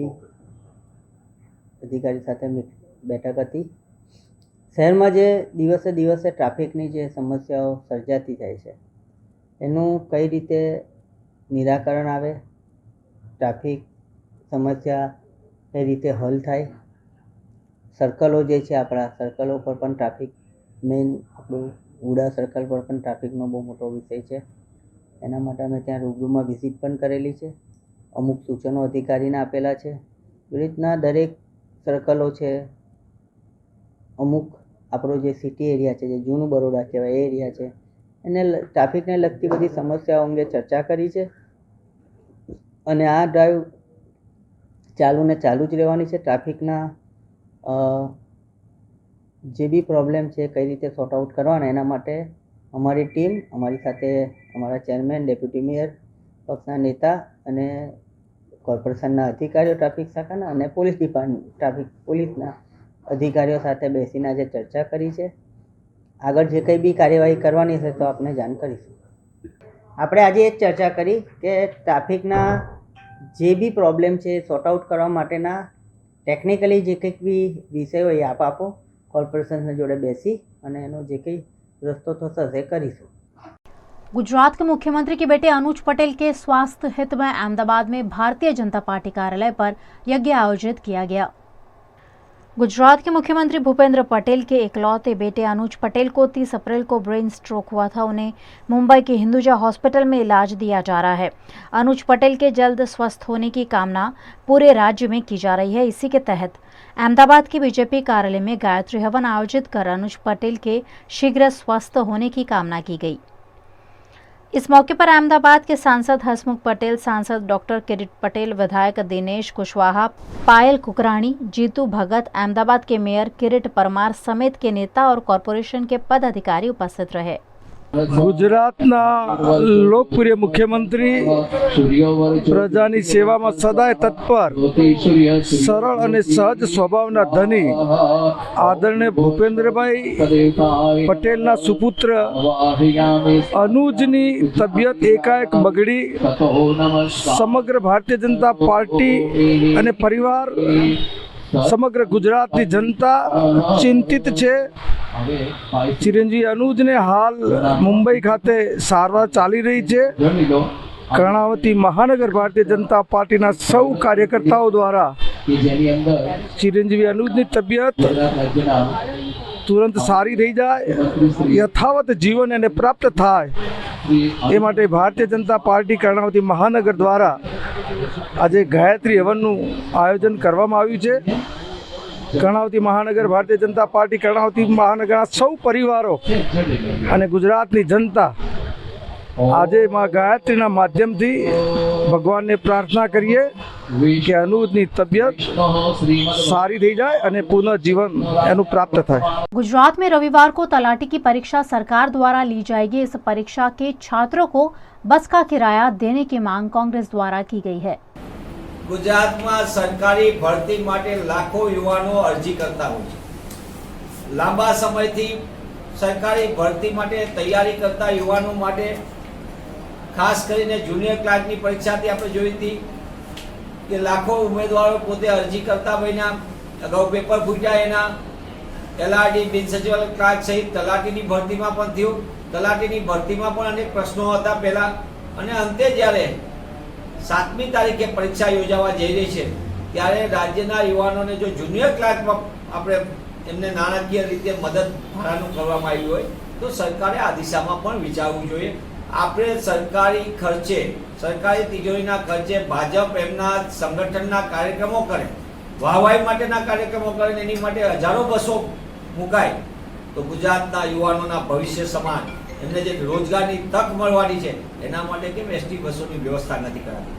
અધિકારી સાથે બેઠક હતી। શહેરમાં જે દિવસે દિવસે ટ્રાફિકની જે સમસ્યાઓ સર્જાતી જાય છે એનું કઈ રીતે નિરાકરણ આવે, ટ્રાફિક સમસ્યા કઈ રીતે હલ થાય, સર્કલો જે છે આપણા સર્કલો પર પણ ટ્રાફિક મેઇન આપણું ઉડા સર્કલ પર પણ ટ્રાફિકનો બહુ મોટો વિષય છે। એના માટે અમે ત્યાં રૂબરૂમાં વિઝિટ પણ કરેલી છે, અમુક સૂચનો અધિકારીને આપેલા છે। એ રીતના દરેક સર્કલો છે, અમુક આપણો જે સિટી એરિયા છે, જે જૂનું બરોડા કહેવાય એ એરિયા છે, એને ટ્રાફિકને લગતી બધી સમસ્યાઓ અંગે ચર્ચા કરી છે। અને આ ડ્રાઈવ ચાલુ ને ચાલુ જ રહેવાની છે। ટ્રાફિકના જે બી પ્રોબ્લેમ છે કઈ રીતે સોર્ટ આઉટ કરવાના એના માટે અમારી ટીમ, અમારી સાથે અમારા ચેરમેન, ડેપ્યુટી મેયર, પક્ષના નેતા અને કોર્પોરેશનના અધિકારીઓ ટ્રાફિક શાખાના અને પોલીસ ડિપાર્ટમેન્ટ ટ્રાફિક પોલીસના અધિકારીઓ સાથે બેસીને આજે ચર્ચા કરી છે। આગળ જે કંઈ બી કાર્યવાહી કરવાની હશે તો આપને જાણ કરીશું। આપણે આજે એ જ ચર્ચા કરી કે ટ્રાફિકના જે બી પ્રોબ્લેમ છે સોર્ટ આઉટ કરવા માટેના ટેકનિકલી જે કંઈક બી વિષય હોય એ આપ આપો, કોર્પોરેશનના જોડે બેસી અને એનો જે કંઈ रस्तो तो सजे करीशु। गुजरात के मुख्यमंत्री के बेटे अनुज पटेल के स्वास्थ्य हित में अहमदाबाद में भारतीय जनता पार्टी कार्यालय पर यज्ञ आयोजित किया गया। गुजरात के मुख्यमंत्री भूपेंद्र पटेल के इकलौते बेटे अनुज पटेल को 30 अप्रैल को ब्रेन स्ट्रोक हुआ था। उन्हें मुंबई के हिंदुजा हॉस्पिटल में इलाज दिया जा रहा है। अनुज पटेल के जल्द स्वस्थ होने की कामना पूरे राज्य में की जा रही है। इसी के तहत अहमदाबाद के बीजेपी कार्यालय में गायत्री हवन आयोजित कर अनुज पटेल के शीघ्र स्वस्थ होने की कामना की गई। इस मौके पर अहमदाबाद के सांसद हसमुख पटेल, सांसद डॉक्टर किरीट पटेल, विधायक दिनेश कुशवाहा, पायल कुकराणी, जीतू भगत, अहमदाबाद के मेयर किरीट परमार समेत के नेता और कॉरपोरेशन के पदाधिकारी उपस्थित रहे। ગુજરાતના લોકપ્રિય મુખ્યમંત્રી પ્રજાની સેવામાં સદાય તત્પર, સરળ અને સહજ સ્વભાવના ધની આદરણીય ભૂપેન્દ્રભાઈ પટેલના સુપુત્ર અનુજની તબિયત એકાએક બગડી સમગ્ર ભારતીય જનતા પાર્ટી અને પરિવાર, સમગ્ર ગુજરાતની જનતા ચિંતિત છે। ચિરંજીવી અનુજને હાલ મુંબઈ ખાતે સારવાર ચાલી રહી છે। કર્ણાવતી મહાનગર ભારતીય જનતા પાર્ટીના સૌ કાર્યકર્તાઓ દ્વારા ચિરંજીવી અનુજની તબિયત તુરંત સારી થઈ જાય, યથાવત જીવન એને પ્રાપ્ત થાય એ માટે ભારતીય જનતા પાર્ટી કર્ણાવતી મહાનગર દ્વારા આજે ગાયત્રી હવનનું આયોજન કરવામાં આવ્યું છે। કર્ણાવતી મહાનગર ભારતીય જનતા પાર્ટી કર્ણાવતી મહાનગરના સૌ પરિવારો અને ગુજરાતની જનતા આજે માં ગાયત્રીના માધ્યમથી ભગવાનને પ્રાર્થના કરીએ કે અનુજની તબિયત સારી થઈ જાય અને પુનઃજીવન એનું પ્રાપ્ત થાય। गुजरात में रविवार को तलाटी की परीक्षा सरकार द्वारा ली जाएगी। इस परीक्षा के छात्रों को बस का किराया देने की मांग कांग्रेस द्वारा की गई है। ગુજરાતમાં સરકારી ભરતી માટે લાખો યુવાનો અરજી કરતા હોય છે। લાંબા સમયથી સરકારી ભરતી માટે તૈયારી કરતા યુવાનો માટે ખાસ કરીને જુનિયર ક્લાર્કની પરીક્ષાથી આપણે જોઈ હતી કે લાખો ઉમેદવારો પોતે અરજી કરતા બન્યા, અગાઉ પેપર ફૂટ્યા એના। એલઆરડી, બિન સચિવાલય ક્લાર્ક સહિત તલાટીની ભરતીમાં પણ થયું। તલાટીની ભરતીમાં પણ અનેક પ્રશ્નો હતા પહેલા, અને અંતે જ્યારે 7મી તારીખે પરીક્ષા યોજાવા જઈ રહી છે ત્યારે રાજ્યના યુવાનોને જો જુનિયર ક્લાર્કમાં આપણે એમને નાણાકીય રીતે મદદ ભાડાનું કરવામાં આવ્યું હોય તો સરકારે આ દિશામાં પણ વિચારવું જોઈએ। આપણે સરકારી ખર્ચે, સરકારી તિજોરીના ખર્ચે ભાજપ એમના સંગઠનના કાર્યક્રમો કરે, વાહવાઈ માટેના કાર્યક્રમો કરે, એની માટે હજારો બસો મુકાય તો ગુજરાતના યુવાનોના ભવિષ્ય સમાન એમને જે રોજગારની તક મળવાની છે એના માટે કેમ એસટી બસોની વ્યવસ્થા નથી કરાતી?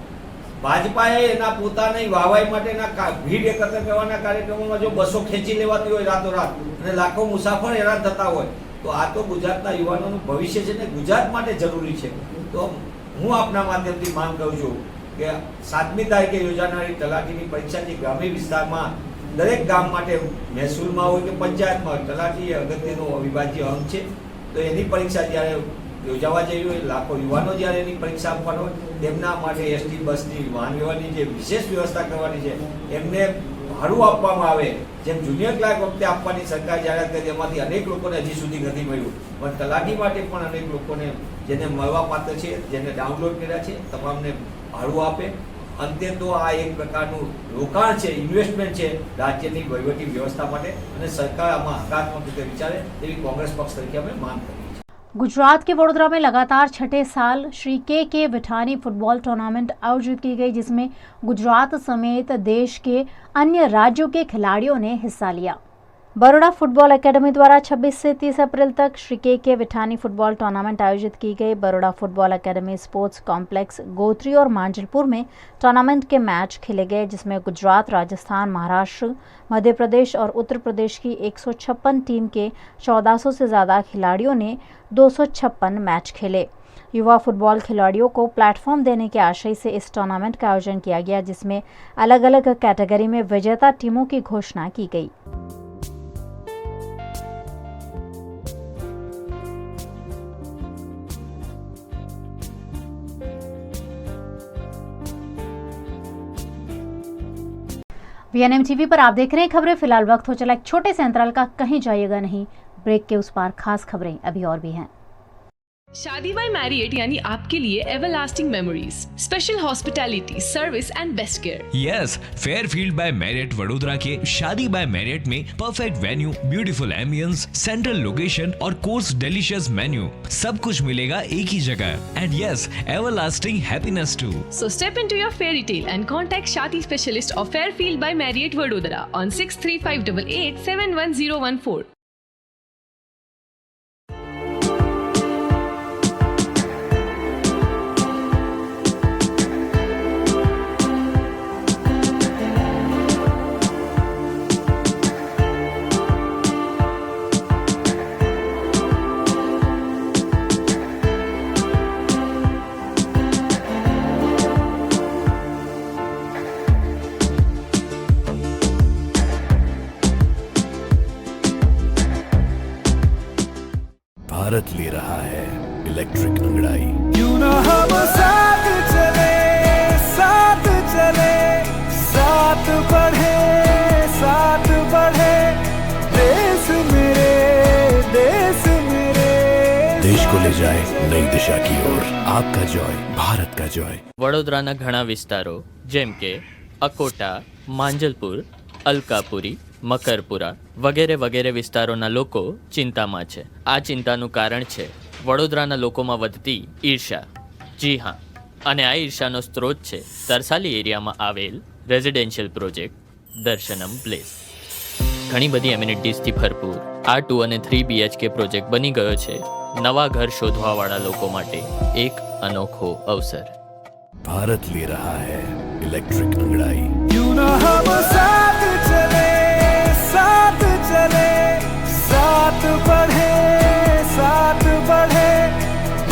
ભાજપાએ એના પોતાની વાહવાઈ માટેના ભીડ એકત્ર કરવાના કાર્યક્રમોમાં જો બસો ખેંચી લેવાતી હોય રાતોરાત અને લાખો મુસાફર હેરાન થતા હોય તો આ તો ગુજરાતના યુવાનોનું ભવિષ્ય છે ને ગુજરાત માટે જરૂરી છે। તો હું આપના માધ્યમથી માંગ કરું છું કે 7મી તારીખે યોજાનારી તલાટીની પરીક્ષા જે ગ્રામ્ય વિસ્તારમાં દરેક ગામ માટે મહેસૂલમાં હોય કે પંચાયતમાં હોય તલાટી એ અગત્યનો અવિભાજ્ય અંગ છે. તો એની પરીક્ષા જ્યારે યોજાવા જઈ હોય, લાખો યુવાનો જ્યારે એની પરીક્ષા આપવાનો હોય, તેમના માટે એસટી બસની વાહન વ્યવહારની જે વિશેષ વ્યવસ્થા કરવાની છે, એમને ભાડું આપવામાં આવે. જેમ જુનિયર ક્લાર્ક વખતે આપવાની સરકાર જાહેરાત કરી, એમાંથી અનેક લોકોને હજી સુધી નથી મળ્યું, પણ તલાટી માટે પણ અનેક લોકોને જેને મળવા પાત્ર છે, જેને ડાઉનલોડ કર્યા છે, તમામને ભાડું આપે. અંતે તો આ એક પ્રકારનું રોકાણ છે, ઇન્વેસ્ટમેન્ટ છે રાજ્યની વહીવટી વ્યવસ્થા માટે, અને સરકાર આમાં હકારાત્મક રીતે વિચારે તેવી કોંગ્રેસ પક્ષ તરીકે અમે માંગ કરી. गुजरात के वडोदरा में लगातार छठे साल श्री के विठानी फुटबॉल टूर्नामेंट आयोजित की गई, जिसमें गुजरात समेत देश के अन्य राज्यों के खिलाड़ियों ने हिस्सा लिया। बड़ौदा फुटबॉल एकेडमी द्वारा 26 से 30 अप्रैल तक श्री के विठानी फुटबॉल टूर्नामेंट आयोजित की गई। Baroda football academy sports complex Gotri और मांजलपुर में टूर्नामेंट के मैच खेले गए, जिसमें गुजरात, राजस्थान, महाराष्ट्र, मध्य प्रदेश और उत्तर प्रदेश की 156 टीम के 1400 से ज़्यादा खिलाड़ियों ने 256 मैच खेले। युवा फुटबॉल खिलाड़ियों को प्लेटफॉर्म देने के आशय से इस टूर्नामेंट का आयोजन किया गया, जिसमें अलग अलग कैटेगरी में विजेता टीमों की घोषणा की गई। VNM टीवी पर आप देख रहे हैं खबरें। फिलहाल वक्त हो चला एक छोटे से अंतराल का, कहीं जाइएगा नहीं। ब्रेक के उस पार खास खबरें अभी और भी हैं। शादी बाय मैरिएट यानी आपके लिए everlasting memories, special hospitality, service and best care. Yes, Fairfield by Marriott Vadodara के शादी बाय मैरियट में perfect venue, beautiful ambience, central location और कोर्स डिलीशियस मेन्यू, सब कुछ मिलेगा एक ही जगह। And yes, everlasting happiness too. So step into your fairy tale and contact Shadi specialist of Fairfield by Marriott Vadodara on 63588 71014. Bharat ले रहा है इलेक्ट्रिक अंगड़ाई। क्यों ना हम साथ चले, साथ चले, साथ बढ़े, साथ बढ़े, देश मेरे, देश मेरे। देश को ले जाए नई दिशा की ओर। आपका जॉय, भारत का जॉय। વડોદરાના ઘણા વિસ્તારો જેમ કે અકોટા, માંજલપુર, અલકાપુરી, મકરપુરા વગેરે વગેરે વિસ્તારોના લોકો ચિંતામાં છે. આ ચિંતાનું કારણ છે વડોદરાના લોકોમાં વધતી ઈર્ષા. જી હા, અને આ ઈર્ષાનો સ્ત્રોત છે તરસાલી એરિયામાં આવેલ રેઝિડેન્શિયલ પ્રોજેક્ટ દર્શનમ પ્લેસ. ઘણી બધી એમિનિટીઝથી ભરપૂર આ 2 અને 3 BHK પ્રોજેક્ટ બની ગયો છે નવા ઘર શોધવાવાળા લોકો માટે એક અનોખો અવસર. भारत ले रहा है इलेक्ट्रिक अंगड़ाई। क्यों ना हम साथ चले, साथ चले, साथ बढ़े, साथ बढ़े,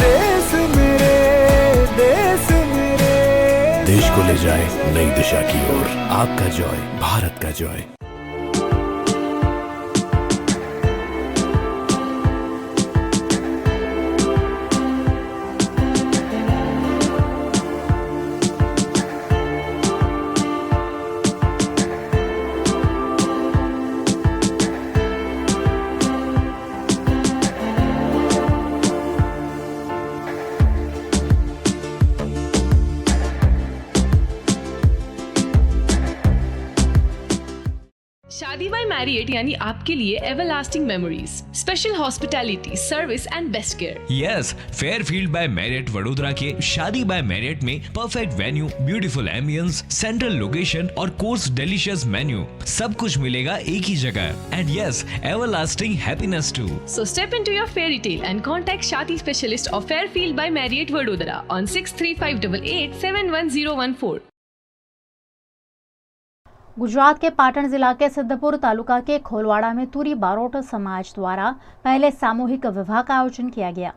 देश मेरे, देश मेरे। देश को ले जाए नई दिशा की ओर। आपका जॉय, भारत का जॉय। शादी बाय मैरिएट यानी आपके लिए everlasting memories, special hospitality, service and best care. Yes, Fairfield by Marriott Vadodara के शादी बाय मैरियट में perfect venue, beautiful ambience, central location और कोर्स डिलीशियस मेन्यू, सब कुछ मिलेगा एक ही जगह। And yes, everlasting happiness too. So step into your fairy tale and contact Shadi specialist of Fairfield by Marriott Vadodara on 63588 71014. Gujarat के पाटण जिला के सिद्धपुर तालुका के खोलवाड़ा में तुरी बारोट समाज द्वारा पहले सामूहिक विवाह का आयोजन किया गया।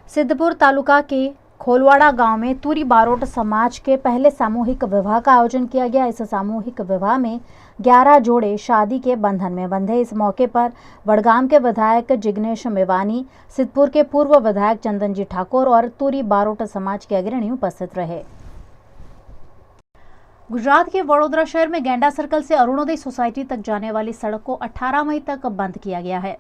सिद्धपुर तालुका के खोलवाड़ा गांव में तुरी बारोट समाज के पहले सामूहिक विवाह का आयोजन किया गया। इस सामूहिक विवाह में 11 जोड़े शादी के बंधन में बंधे। इस मौके पर बड़गाम के विधायक जिग्नेश मेवानी, सिद्धपुर के पूर्व विधायक चंदनजी ठाकुर और तुरी बारोट समाज के अग्रणी उपस्थित रहे। गुजरात के वडोदरा शहर में गेंडा सर्कल से अरुणोदय सोसाइटी तक जाने वाली सड़क को 18 मई तक बंद किया गया है।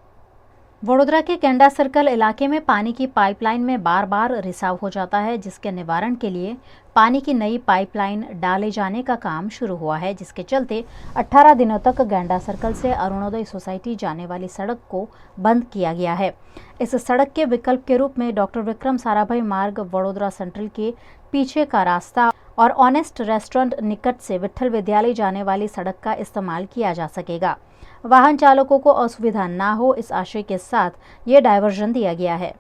वडोदरा के गेंडा सर्कल इलाके में पानी की पाइपलाइन में बार बार रिसाव हो जाता है, जिसके निवारण के लिए पानी की नई पाइपलाइन डाले जाने का काम शुरू हुआ है, जिसके चलते 18 दिनों तक गेंडा सर्कल से अरुणोदय सोसाइटी जाने वाली सड़क को बंद किया गया है। इस सड़क के विकल्प के रूप में डॉक्टर विक्रम साराभाई मार्ग वडोदरा सेंट्रल के पीछे का रास्ता और ऑनेस्ट रेस्टोरेंट निकट से विट्ठल विद्यालय जाने वाली सड़क का इस्तेमाल किया जा सकेगा। वाहन चालकों को असुविधा न हो, इस आशय के साथ ये डायवर्जन दिया गया है।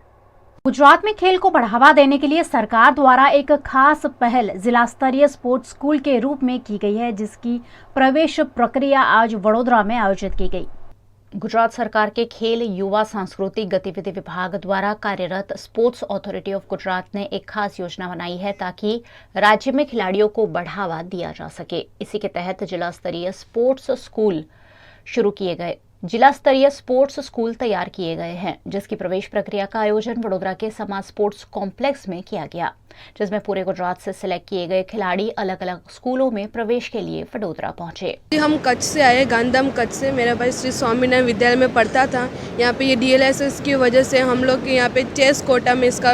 गुजरात में खेल को बढ़ावा देने के लिए सरकार द्वारा एक खास पहल जिला स्तरीय स्पोर्ट्स स्कूल के रूप में की गई है, जिसकी प्रवेश प्रक्रिया आज वडोदरा में आयोजित की गई। गुजरात सरकार के खेल युवा सांस्कृतिक गतिविधि विभाग द्वारा कार्यरत स्पोर्ट्स अथॉरिटी ऑफ गुजरात ने एक खास योजना बनाई है ताकि राज्य में खिलाड़ियों को बढ़ावा दिया जा सके। इसी के तहत जिला स्तरीय स्पोर्ट्स स्कूल शुरू किए गए। जिला स्तरीय स्पोर्ट्स स्कूल तैयार किए गए हैं, जिसकी प्रवेश प्रक्रिया का आयोजन वडोदरा के समाज स्पोर्ट्स कॉम्प्लेक्स में किया गया, जिसमें पूरे गुजरात से सिलेक्ट किए गए खिलाड़ी अलग अलग स्कूलों में प्रवेश के लिए वडोदरा पहुंचे। हम कच्छ से आए, गांधीधाम कच्छ से। मेरा भाई श्री स्वामीनारायण विद्यालय में पढ़ता था। यहाँ पे ये DLSS की वजह से हम लोग के यहाँ पे चेस कोटा में इसका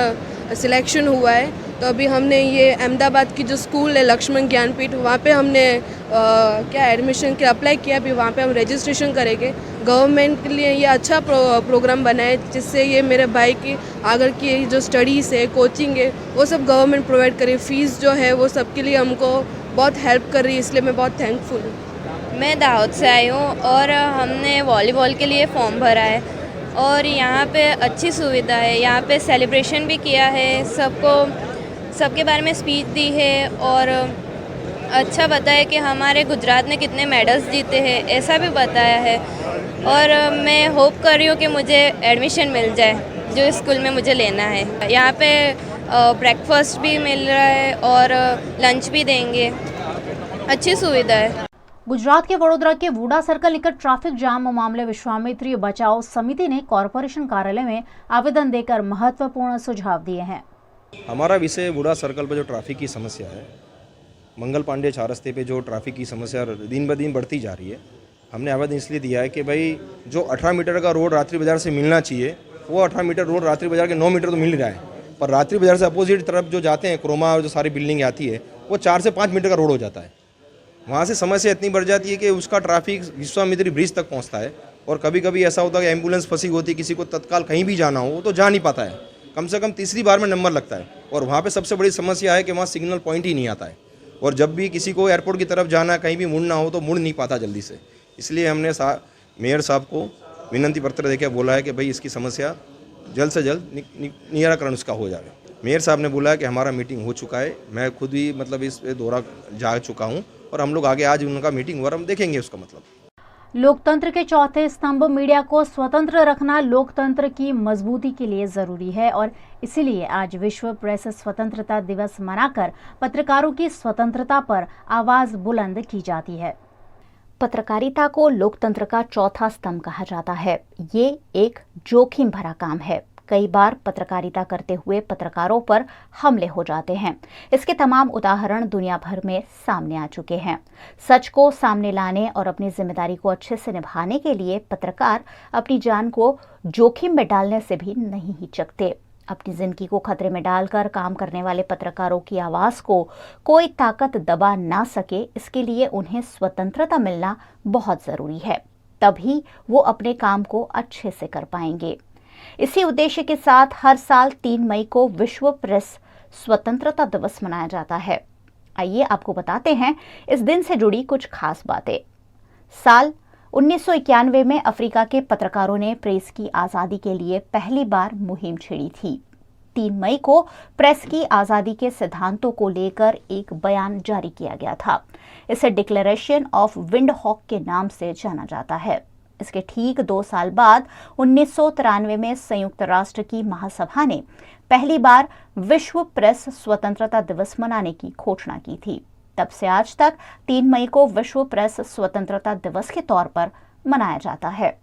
सिलेक्शन हुआ है। तो अभी हमने ये अहमदाबाद की जो स्कूल है लक्ष्मण ज्ञानपीठ, वहाँ पे हमने क्या एडमिशन के अप्लाई किया। अभी वहाँ पे हम रजिस्ट्रेशन करेंगे। गवर्नमेंट के लिए ये अच्छा प्रोग्राम बना है, जिससे ये मेरे भाई की आगे की जो स्टडीज़ है, कोचिंग है, वो सब गवर्नमेंट प्रोवाइड करे। फीस जो है वो सबके लिए हमको बहुत हेल्प कर रही है, इसलिए मैं बहुत थैंकफुल हूँ। मैं दाहोद से आई हूँ और हमने वॉलीबॉल के लिए फॉर्म भरा है और यहाँ पे अच्छी सुविधा है। यहाँ पे सेलिब्रेशन भी किया है, सबके बारे में स्पीच दी है और अच्छा बताया कि हमारे गुजरात ने कितने मेडल्स जीते हैं, ऐसा भी बताया है। और मैं होप कर रही हूँ कि मुझे एडमिशन मिल जाए जो स्कूल में मुझे लेना है। यहाँ पे ब्रेकफास्ट भी मिल रहा है और लंच भी देंगे, अच्छी सुविधा है। गुजरात के वडोदरा के वुडा सर्कल निकट ट्रैफिक जाम मामले विश्वामित्री बचाव समिति ने कॉरपोरेशन कार्यालय में आवेदन देकर महत्वपूर्ण सुझाव दिए हैं। हमारा विषय वुडा सर्कल पर जो ट्रैफिक की समस्या है, मंगल पांडे 4 रास्ते पे जो ट्रैफिक की समस्या दिन ब दिन बढ़ती जा रही है, हमने आवेदन इसलिए दिया है कि भाई जो 18 मीटर का रोड रात्रि बाजार से मिलना चाहिए, वो 18 मीटर रोड रात्रि बाजार के 9 मीटर तो मिल रहा है, पर रात्रि बाजार से अपोजिट तरफ जो जाते हैं क्रोमा और जो सारी बिल्डिंग आती है, वो 4 से 5 मीटर का रोड हो जाता है। वहाँ से समस्या इतनी बढ़ जाती है कि उसका ट्रैफिक विश्वामित्री ब्रिज तक पहुँचता है और कभी कभी ऐसा होता है कि एम्बुलेंस फंसी होती है, किसी को तत्काल कहीं भी जाना हो तो जा नहीं पाता है, कम से कम तीसरी बार में नंबर लगता है। और वहाँ पे सबसे बड़ी समस्या है कि वहाँ सिग्नल पॉइंट ही नहीं आता है और जब भी किसी को एयरपोर्ट की तरफ जाना है, कहीं भी मुड़ना हो तो मुड़ नहीं पाता जल्दी से। इसलिए हमने मेयर साहब को विनंती पत्र देकर बोला है कि भाई इसकी समस्या जल्द से जल्द निराकरण उसका हो जाए। मेयर साहब ने बोला है कि हमारा मीटिंग हो चुका है, मैं खुद भी मतलब इस दौरा जा चुका हूँ और हम लोग आगे आज उनका मीटिंग हुआ, हम देखेंगे उसका मतलब। लोकतंत्र के चौथे स्तंभ मीडिया को स्वतंत्र रखना लोकतंत्र की मजबूती के लिए जरूरी है और इसीलिए आज विश्व प्रेस स्वतंत्रता दिवस मनाकर पत्रकारों की स्वतंत्रता पर आवाज बुलंद की जाती है। पत्रकारिता को लोकतंत्र का चौथा स्तंभ कहा जाता है। ये एक जोखिम भरा काम है। कई बार पत्रकारिता करते हुए पत्रकारों पर हमले हो जाते हैं। इसके तमाम उदाहरण दुनिया भर में सामने आ चुके हैं। सच को सामने लाने और अपनी जिम्मेदारी को अच्छे से निभाने के लिए पत्रकार अपनी जान को जोखिम में डालने से भी नहीं हिचकते। अपनी जिंदगी को खतरे में डालकर काम करने वाले पत्रकारों की आवाज को कोई ताकत दबा ना सके, इसके लिए उन्हें स्वतंत्रता मिलना बहुत जरूरी है। तभी वो अपने काम को अच्छे से कर पाएंगे। इसी उद्देश्य के साथ हर साल 3 मई को विश्व प्रेस स्वतंत्रता दिवस मनाया जाता है। आइए आपको बताते हैं इस दिन से जुड़ी कुछ खास बातें। साल 1991 में अफ्रीका के पत्रकारों ने प्रेस की आज़ादी के लिए पहली बार मुहिम छेड़ी थी। 3 मई को प्रेस की आज़ादी के सिद्धांतों को लेकर एक बयान जारी किया गया था। इसे डिक्लेरेशन ऑफ विंडहॉक के नाम से जाना जाता है। इसके ठीक 2 साल बाद 1993 में संयुक्त राष्ट्र की महासभा ने पहली बार विश्व प्रेस स्वतंत्रता दिवस मनाने की घोषणा की थी। तब से आज तक 3 मई को विश्व प्रेस स्वतंत्रता दिवस के तौर पर मनाया जाता है।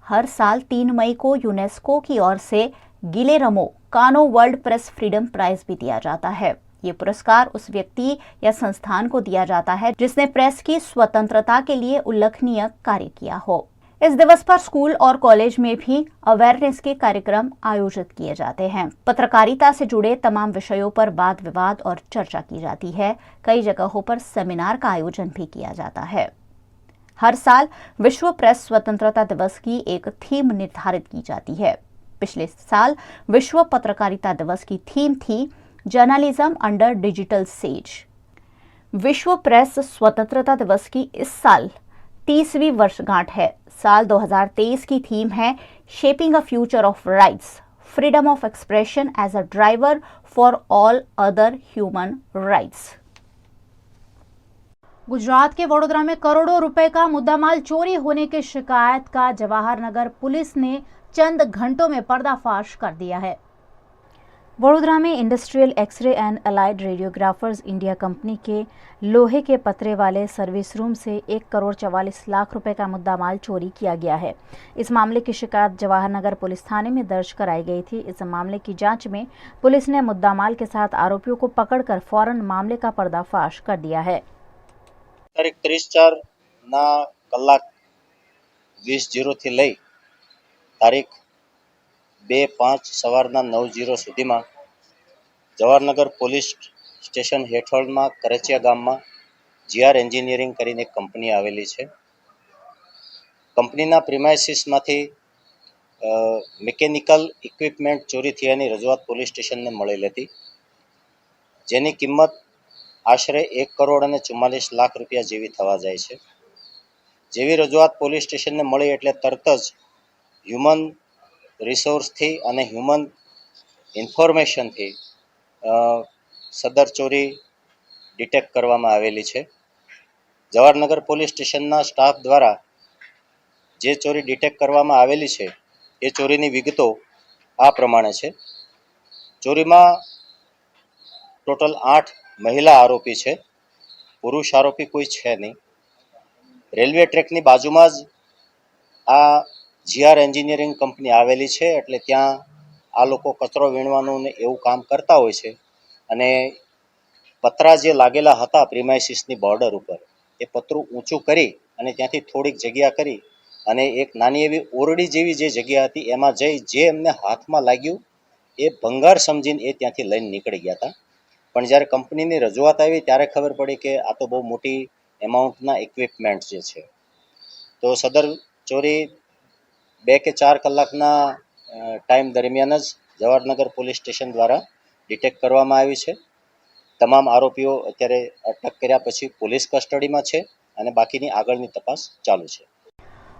हर साल 3 मई को यूनेस्को की ओर से गिलेरमो कानो वर्ल्ड प्रेस फ्रीडम प्राइज भी दिया जाता है। ये पुरस्कार उस व्यक्ति या संस्थान को दिया जाता है जिसने प्रेस की स्वतंत्रता के लिए उल्लेखनीय कार्य किया हो। इस दिवस पर स्कूल और कॉलेज में भी अवेयरनेस के कार्यक्रम आयोजित किए जाते हैं। पत्रकारिता से जुड़े तमाम विषयों पर वाद विवाद और चर्चा की जाती है। कई जगहों पर सेमिनार का आयोजन भी किया जाता है। हर साल विश्व प्रेस स्वतंत्रता दिवस की एक थीम निर्धारित की जाती है। पिछले साल विश्व पत्रकारिता दिवस की थीम थी जर्नलिज्म अंडर डिजिटल सेज। विश्व प्रेस स्वतंत्रता दिवस की इस साल 30वीं वर्षगांठ है। साल 2023 की थीम है shaping a future of rights, freedom of expression as a driver for all other human rights. Gujarat के वडोदरा में करोड़ों रुपए का मुद्दामाल चोरी होने की शिकायत का जवाहर नगर पुलिस ने चंद घंटों में पर्दाफाश कर दिया है। वडोदरा में industrial X-ray and allied radiographers India company के लोहे के पतरे वाले सर्विस रूम से 1 करोड़ 44 लाख रुपए का मुद्दामाल चोरी किया गया है। इस मामले की शिकायत जवाहर नगर पुलिस थाने में दर्ज कराई गई थी। इस मामले की जांच में पुलिस ने मुद्दामाल के साथ आरोपियों को पकड़कर फौरन मामले का पर्दाफाश कर दिया है। तारीख 30/4 ના કલાક 20:00 થી લઈ તારીખ 2/5 સવારના 9:00 સુધીમાં જવાહરનગર પોલીસ સ્ટેશન હેઠળમાં કરચિયા ગામમાં જીઆર એન્જિનિયરિંગ કરીને એક કંપની આવેલી છે। કંપનીના પ્રિમાઇસીસમાંથી મિકેનિકલ ઇક્વિપમેન્ટ ચોરી થયાની રજૂઆત પોલીસ સ્ટેશનને મળેલ હતી, જેની કિંમત આશરે 1 કરોડ અને 44 લાખ રૂપિયા જેવી થવા જાય છે। જેવી રજૂઆત પોલીસ સ્ટેશનને મળી એટલે તરત જ હ્યુમન રિસોર્સથી અને હ્યુમન ઇન્ફોર્મેશનથી સદર ચોરી ડિટેક્ટ કરવામાં આવેલી છે। જવાહરનગર પોલીસ સ્ટેશનના સ્ટાફ દ્વારા જે ચોરી ડિટેક્ટ કરવામાં આવેલી છે એ ચોરીની વિગતો આ પ્રમાણે છે। ચોરીમાં ટોટલ 8 महिला आरोपी है, पुरुष आरोपी कोई है नहीं। रेलवे ट्रेकनी बाजूमां ज आ जीआर एंजीनियरिंग कंपनी आवेली है, एटले त्यां आ लोको कचरो वीणवानुं ने एवुं काम करता होय छे अने पतरा जे लागेला हता प्रीमाइसिसनी बॉर्डर उपर ए पतરું ऊंचું કરી અને ત્યાંથી થોડીક જગ્યા કરી અને એક નાની એવી ઓરડી જેવી જે જગ્યા હતી એમાં જઈ જે એમને હાથમાં લાગ્યું એ ભંગાર સમજીને એ ત્યાંથી લઈને નીકળી ગયા હતા। પણ જ્યારે કંપનીની રજૂઆત આવી ત્યારે ખબર પડી કે આ તો બહુ મોટી એમાઉન્ટના ઇક્વિપમેન્ટ જે છે। તો સદર ચોરી 2 કે 4 કલાકના ટાઈમ દરમિયાન જ જવાહરનગર પોલીસ સ્ટેશન દ્વારા ડિટેક્ટ કરવામાં આવી છે। તમામ આરોપીઓ અત્યારે અટક કર્યા પછી પોલીસ કસ્ટડીમાં છે અને બાકીની આગળની તપાસ ચાલુ છે।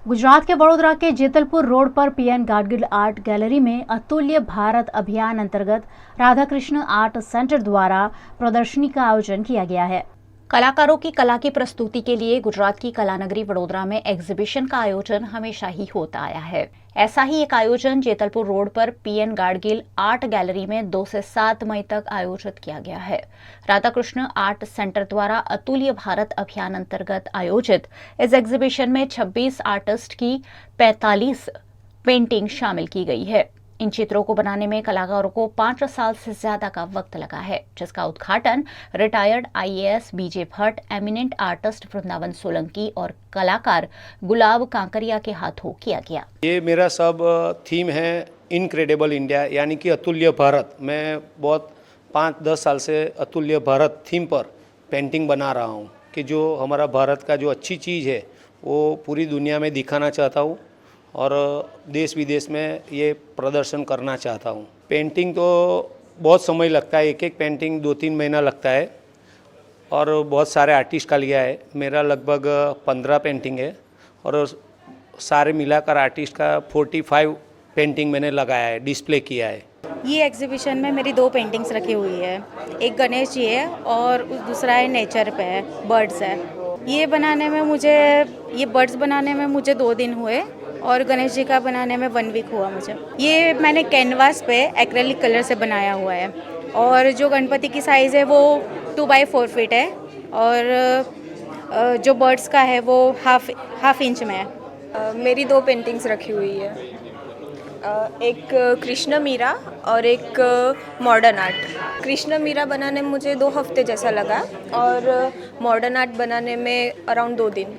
गुजरात के वडोदरा के जेतलपुर रोड पर पीएन गाडगिल आर्ट गैलरी में अतुल्य भारत अभियान अंतर्गत राधाकृष्ण आर्ट सेंटर द्वारा प्रदर्शनी का आयोजन किया गया है। कलाकारों की कला की प्रस्तुति के लिए गुजरात की कला नगरी वडोदरा में एग्जीबिशन का आयोजन हमेशा ही होता आया है। ऐसा ही एक आयोजन जेतलपुर रोड पर पीएन गाडगिल आर्ट गैलरी में 2 से 7 मई तक आयोजित किया गया है। राधाकृष्ण आर्ट सेंटर द्वारा अतुल्य भारत अभियान अंतर्गत आयोजित इस एग्जीबिशन में 26 आर्टिस्ट की 45 पेंटिंग शामिल की गई है। इन चित्रों को बनाने में कलाकारों को 5 साल से ज्यादा का वक्त लगा है, जिसका उद्घाटन रिटायर्ड आईएएस बीजे भट्ट, एमिनेंट आर्टिस्ट वृंदावन सोलंकी और कलाकार गुलाब कांकरिया के हाथों किया गया। ये मेरा सब थीम है इनक्रेडिबल इंडिया, यानी कि अतुल्य भारत। मैं बहुत 5-10 साल से अतुल्य भारत थीम पर पेंटिंग बना रहा हूँ कि जो हमारा भारत का जो अच्छी चीज़ है वो पूरी दुनिया में दिखाना चाहता हूँ और देश विदेश में ये प्रदर्शन करना चाहता हूँ। पेंटिंग तो बहुत समय लगता है, एक पेंटिंग 2-3 महीना लगता है और बहुत सारे आर्टिस्ट का लिया है। मेरा लगभग 15 पेंटिंग है और सारे मिलाकर आर्टिस्ट का 45 पेंटिंग मैंने लगाया है, डिस्प्ले किया है। ये एग्जीबिशन में मेरी 2 पेंटिंग्स रखी हुई है, एक गणेश जी है और दूसरा है नेचर पे है, बर्ड्स है। ये बनाने में मुझे, ये बर्ड्स बनाने में मुझे 2 दिन हुए और गणेश जी का बनाने में 1 वीक हुआ मुझे। ये मैंने कैनवास पे एक्रेलिक कलर से बनाया हुआ है और जो गणपति की साइज़ है वो 2x4 फीट है और जो बर्ड्स का है वो हाफ इंच में है। मेरी 2 पेंटिंग्स रखी हुई है, एक कृष्ण मीरा और एक मॉडर्न आर्ट। कृष्ण मीरा बनाने में मुझे 2 हफ्ते जैसा लगा और मॉडर्न आर्ट बनाने में अराउंड 2 दिन।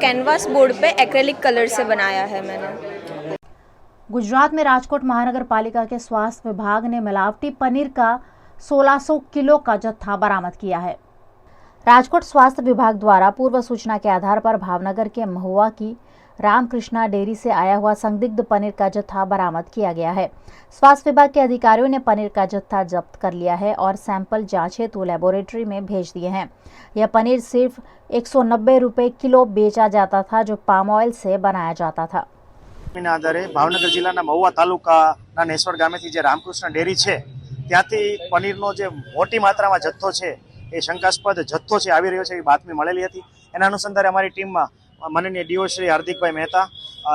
कैनवास बोर्ड पे एक्रेलिक कलर से बनाया है मैंने। गुजरात में राजकोट महानगर पालिका के स्वास्थ्य विभाग ने मिलावटी पनीर का 1600 किलो का जत्था बरामद किया है। राजकोट स्वास्थ्य विभाग द्वारा पूर्व सूचना के आधार पर भावनगर के महुआ की रामकृष्णा डेयरी से आया हुआ संदिग्ध पनीर का जत्था बरामद किया गया है। स्वास्थ्य विभाग के अधिकारियों ने पनीर का जत्था जब्त कर लिया है और सैंपल जांच हेतु लेबोरेटरी में भेज दिए हैं। यह पनीर सिर्फ 190 रुपये किलो बेचा जाता था, जो पाम ऑयल से बनाया जाता था। आधारे भावनगर जिल्लाना महुआ तालुकाना नेसवड गामेथी जे रामकृष्ण डेयरी छे त्यांथी पनीरनो जे मोटी मात्रामां जत्थो छे ए शंकास्पद जत्थो छे आवी रह्यो छे एवी बातमी मळेली हती। एना अनुसंधाने अमारी टीममां माननीय डीओ श्री हार्दिकभाई मेहता,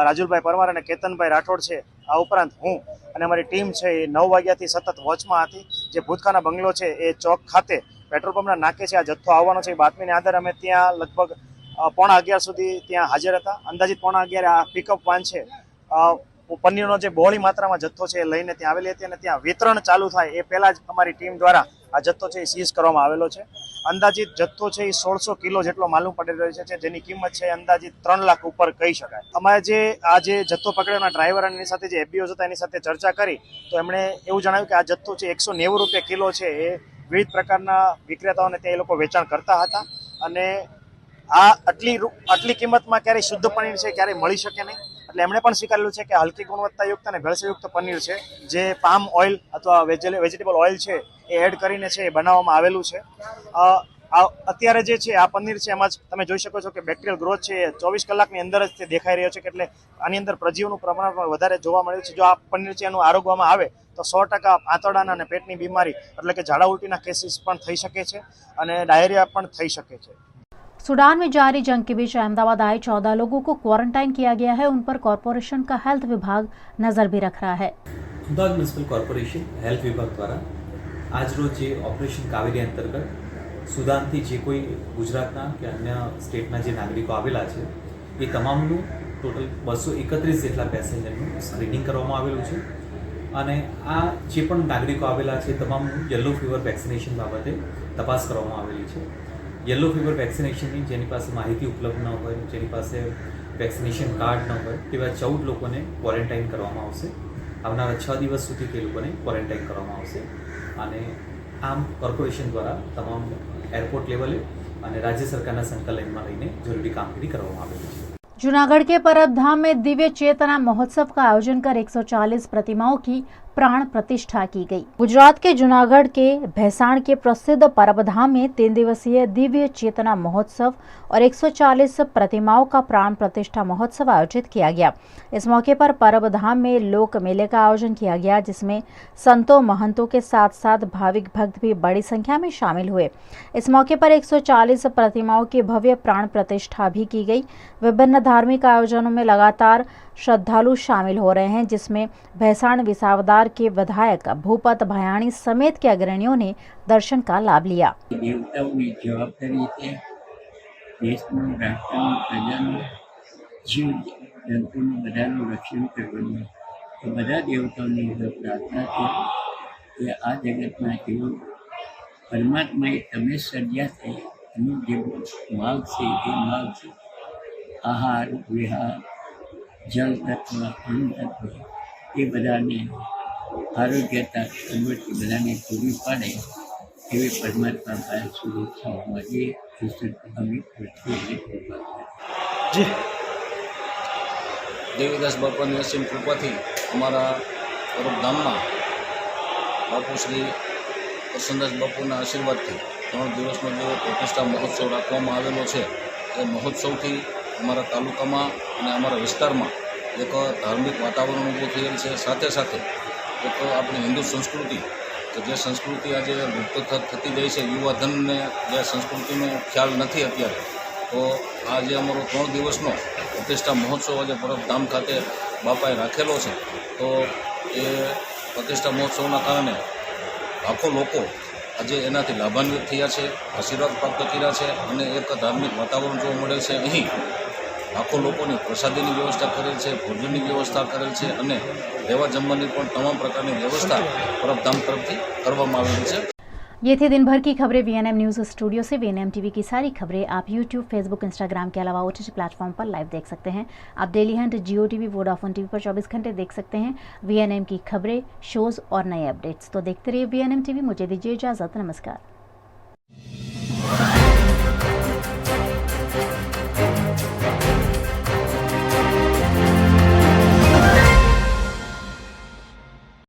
राजुलभाई परमार और केतनभाई राठोड है। आ उपरांत हूँ और अमारी टीम है 9 वाग्याथी सतत वॉचमां हती। जे भूतकाना बंगलो है ए चौक खाते पेट्रोल पंपना नाके से आ जत्थो आववानो छे। बातमीने आधारे अमे त्यां लगभग 11:15 सुधी त्यां हाजर हता। अंदाजित 11:15 आ पिकअप वान है पनीरनो जे बहोળી मात्रामां जत्थो छे लईने त्यां आवेली हती अने त्यां वितरण चालू थाय ए पहेला ज अमारी टीम द्वारा आ जत्थो छे सीज करवामां आवेलो छे। अंदाजित जत्थो छे 1600 किलो जेटलो मालूम पड़ी रह्यो छे, जेनी किंमत छे अंदाजित 3 लाख ऊपर कही शकाय। अमारे जे आ जे जत्थो पकड़ेला ड्राइवर अने एनी साथे जे एबीओ हता एनी साथे चर्चा करी तो एमणे एवुं जणाव्युं के आ जत्थो छे 190 रुपया किलो छे ए विविध प्रकारना विक्रेताओने त्यां ए लोको वेचाण करता हता अने आ आटली किंमतमां क्यारेय शुद्ध पनीर छे क्यारेय मळी शके नहीं। એટલે એમણે પણ સ્વીકારેલું છે કે હલકી ગુણવત્તાયુક્ત અને ભેળસેળયુક્ત પનીર છે જે પામ ઓઇલ અથવા વેજીટેબલ ઓઇલ છે એ એડ કરીને છે એ બનાવવામાં આવેલું છે। અત્યારે જે છે આ પનીર છે એમાં તમે જોઈ શકો છો કે બેક્ટેરિયલ ગ્રોથ છે 24 કલાકની અંદર જ તે દેખાઈ રહ્યો છે કે એટલે આની અંદર પ્રજીવનું પ્રમાણ પણ વધારે જોવા મળ્યું છે। જો આ પનીર છે એનું આરોગવામાં આવે તો 100% આંતરડાના અને પેટની બીમારી એટલે કે ઝાડા ઉલટીના કેસીસ પણ થઈ શકે છે અને ડાયરિયા પણ થઈ શકે છે। सूडान में जारी जंग के बीच अहमदाबाद आए 14 लोगों को क्वारंटाइन किया गया है। उन पर कॉरपोरेशन का हेल्थ विभाग नजर भी रख रहा है। अमदावाद म्युनिसिपल कॉर्पोरेशन हेल्थ विभाग द्वारा आज रोज ऑपरेशन कावेरी अंतर्गत सुदान थी जे कोई गुजरातना के अन्य स्टेटना जे नागरिको आवेला छे ए तमामनु टोटल 231 जेटला पेसेंजरનું સ્ક્રીનિંગ કરવામાં આવેલું છે અને આ જે પણ નાગરિકો આવેલા છે તમામનું યલો ફીવર વેક્સિનેશન બાબતે તપાસ કરવામાં આવેલી છે। येलो फीवर वेक्सिनेशन जेनी पास माहिती उपलब्ध न हो, जेनी पास वेक्सिनेशन कार्ड न हो, तेवा 14 लोग ने क्वॉरंटाइन करवामां आवशे। आवनारा 6 दिवस सुधी ते लोकोने क्वॉरंटाइन करवामां आवशे अने आम कॉर्पोरेशन द्वारा तमाम एरपोर्ट लेवले अने राज्य सरकारना संकलનમાં લઈને જરૂરી કામગીરી કરવામાં આવેલી છે। जूनागढ़ के परबधाम में दिव्य चेतना महोत्सव का आयोजन कर 140 प्रतिमाओं की प्राण प्रतिष्ठा की गई। गुजरात के जूनागढ़ के भैसाण के प्रसिद्ध परबधाम में 3 दिवसीय दिव्य चेतना महोत्सव और 140 प्रतिमाओं का प्राण प्रतिष्ठा महोत्सव आयोजित किया गया। इस मौके पर परबधाम में लोक मेले का आयोजन किया गया, जिसमें संतों महंतों के साथ साथ भाविक भक्त भी बड़ी संख्या में शामिल हुए। इस मौके पर 140 प्रतिमाओं की भव्य प्राण प्रतिष्ठा भी की गई। विभिन्न धार्मिक आयोजनों में लगातार श्रद्धालु शामिल हो रहे हैं, जिसमें भैसाण विसावदार के विधायक भूपत भयाणी समेत के अग्रणियों ने दर्शन का लाभ लिया। देवताओं जवाबदारी है देशનું રાષ્ટ્રનું પ્રજાનું જીવ જંતુનું બધાનું રક્ષણ કરવાનું। તો બધા દેવતાઓની પ્રાર્થના છે કે આ જગતના જીવો પરમાત્માએ તમે સર્જ્યા છે એનું જે માર્ગ છે એ માર્ગ છે આહાર વિહાર જલ તત્વ અન્ન તત્વ એ બધાને આરોગ્યતા સમૃદ્ધિ બધાને પૂરી પાડે એવી પરમાત્મા પાસે શુભેચ્છાઓ મળે। जी देवीदास बापानी असीम कृपाथी अमरा परबधाम में बापू श्री प्रसन्नदास बापूना आशीर्वादथी 3 दिवसनो जो प्रतिष्ठा महोत्सव राखवामां आवेलो छे ए महोत्सवथी अमरा तालुकामां अने अमरा विस्तारमां एक धार्मिक वातावरण ऊभुं थयेल छे। साथे साथे एक आपणी हिंदू संस्कृति तो जे संस्कृति आज लुप्त थती जाए है, युवाधन ने जे संस्कृति नो ख्याल नहीं अत्यारे તો આજે અમારો 3 દિવસનો પ્રતિષ્ઠા મહોત્સવ આજે પરબધામ ખાતે બાપાએ રાખેલો છે. તો એ પ્રતિષ્ઠા મહોત્સવના કારણે લાખો લોકો આજે એનાથી લાભાન્વિત થયા છે, આશીર્વાદ પ્રાપ્ત કર્યા છે અને એક ધાર્મિક વાતાવરણ જોવા મળે છે. અહીં લાખો લોકોની પ્રસાદીની વ્યવસ્થા કરેલ છે, ભોજનની વ્યવસ્થા કરેલ છે અને રહેવા જમવાની પણ તમામ प्रकार व्यवस्था परबधाम तरफ કરવામાં આવેલી છે. ये थी दिन भर की खबरें वीएनएम न्यूज़ स्टूडियो से। वीएनएम टीवी की सारी खबरें आप यूट्यूब, फेसबुक, इंस्टाग्राम के अलावा OTT प्लेटफॉर्म पर लाइव देख सकते हैं। आप डेली हंट, जियो टीवी, वोडाफोन टीवी पर 24 घंटे देख सकते हैं वीएनएम की खबरें, शोज और नए अपडेट्स। तो देखते रहिए वीएनएम टीवी। मुझे दीजिए इजाजत, नमस्कार।